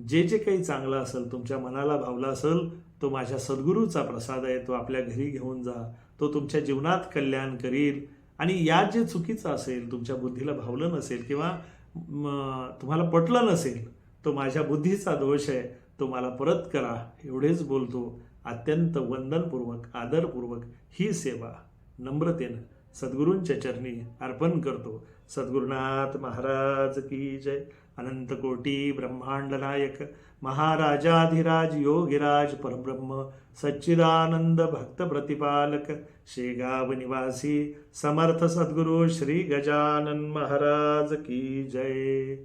जे जे काही चांगलं असेल, तुमच्या मनाला भावला असेल, तो माझ्या सद्गुरूचा प्रसाद आहे. तो आपल्या घरी घेऊन जा, तो तुमच्या जीवनात कल्याण करील. आणि या जे चुकीचं असेल, तुमच्या बुद्धीला भावलं नसेल किंवा तुम्हाला पटलं नसेल, तो माझ्या बुद्धीचा दोष आहे, तो मला परत करा, एवढेच बोलतो. अत्यंत वंदनपूर्वक, आदरपूर्वक ही सेवा नम्रतेनं सद्गुरूंच्या चरणी अर्पण करतो. सद्गुरुनाथ महाराज की जय. अनंत कोटी ब्रह्मांड नायक महाराजाधिराज योगिराज परब्रह्म सच्चिदानंद भक्त प्रतिपालक शेगाव निवासी समर्थ सद्गुरू श्री गजानन महाराज की जय.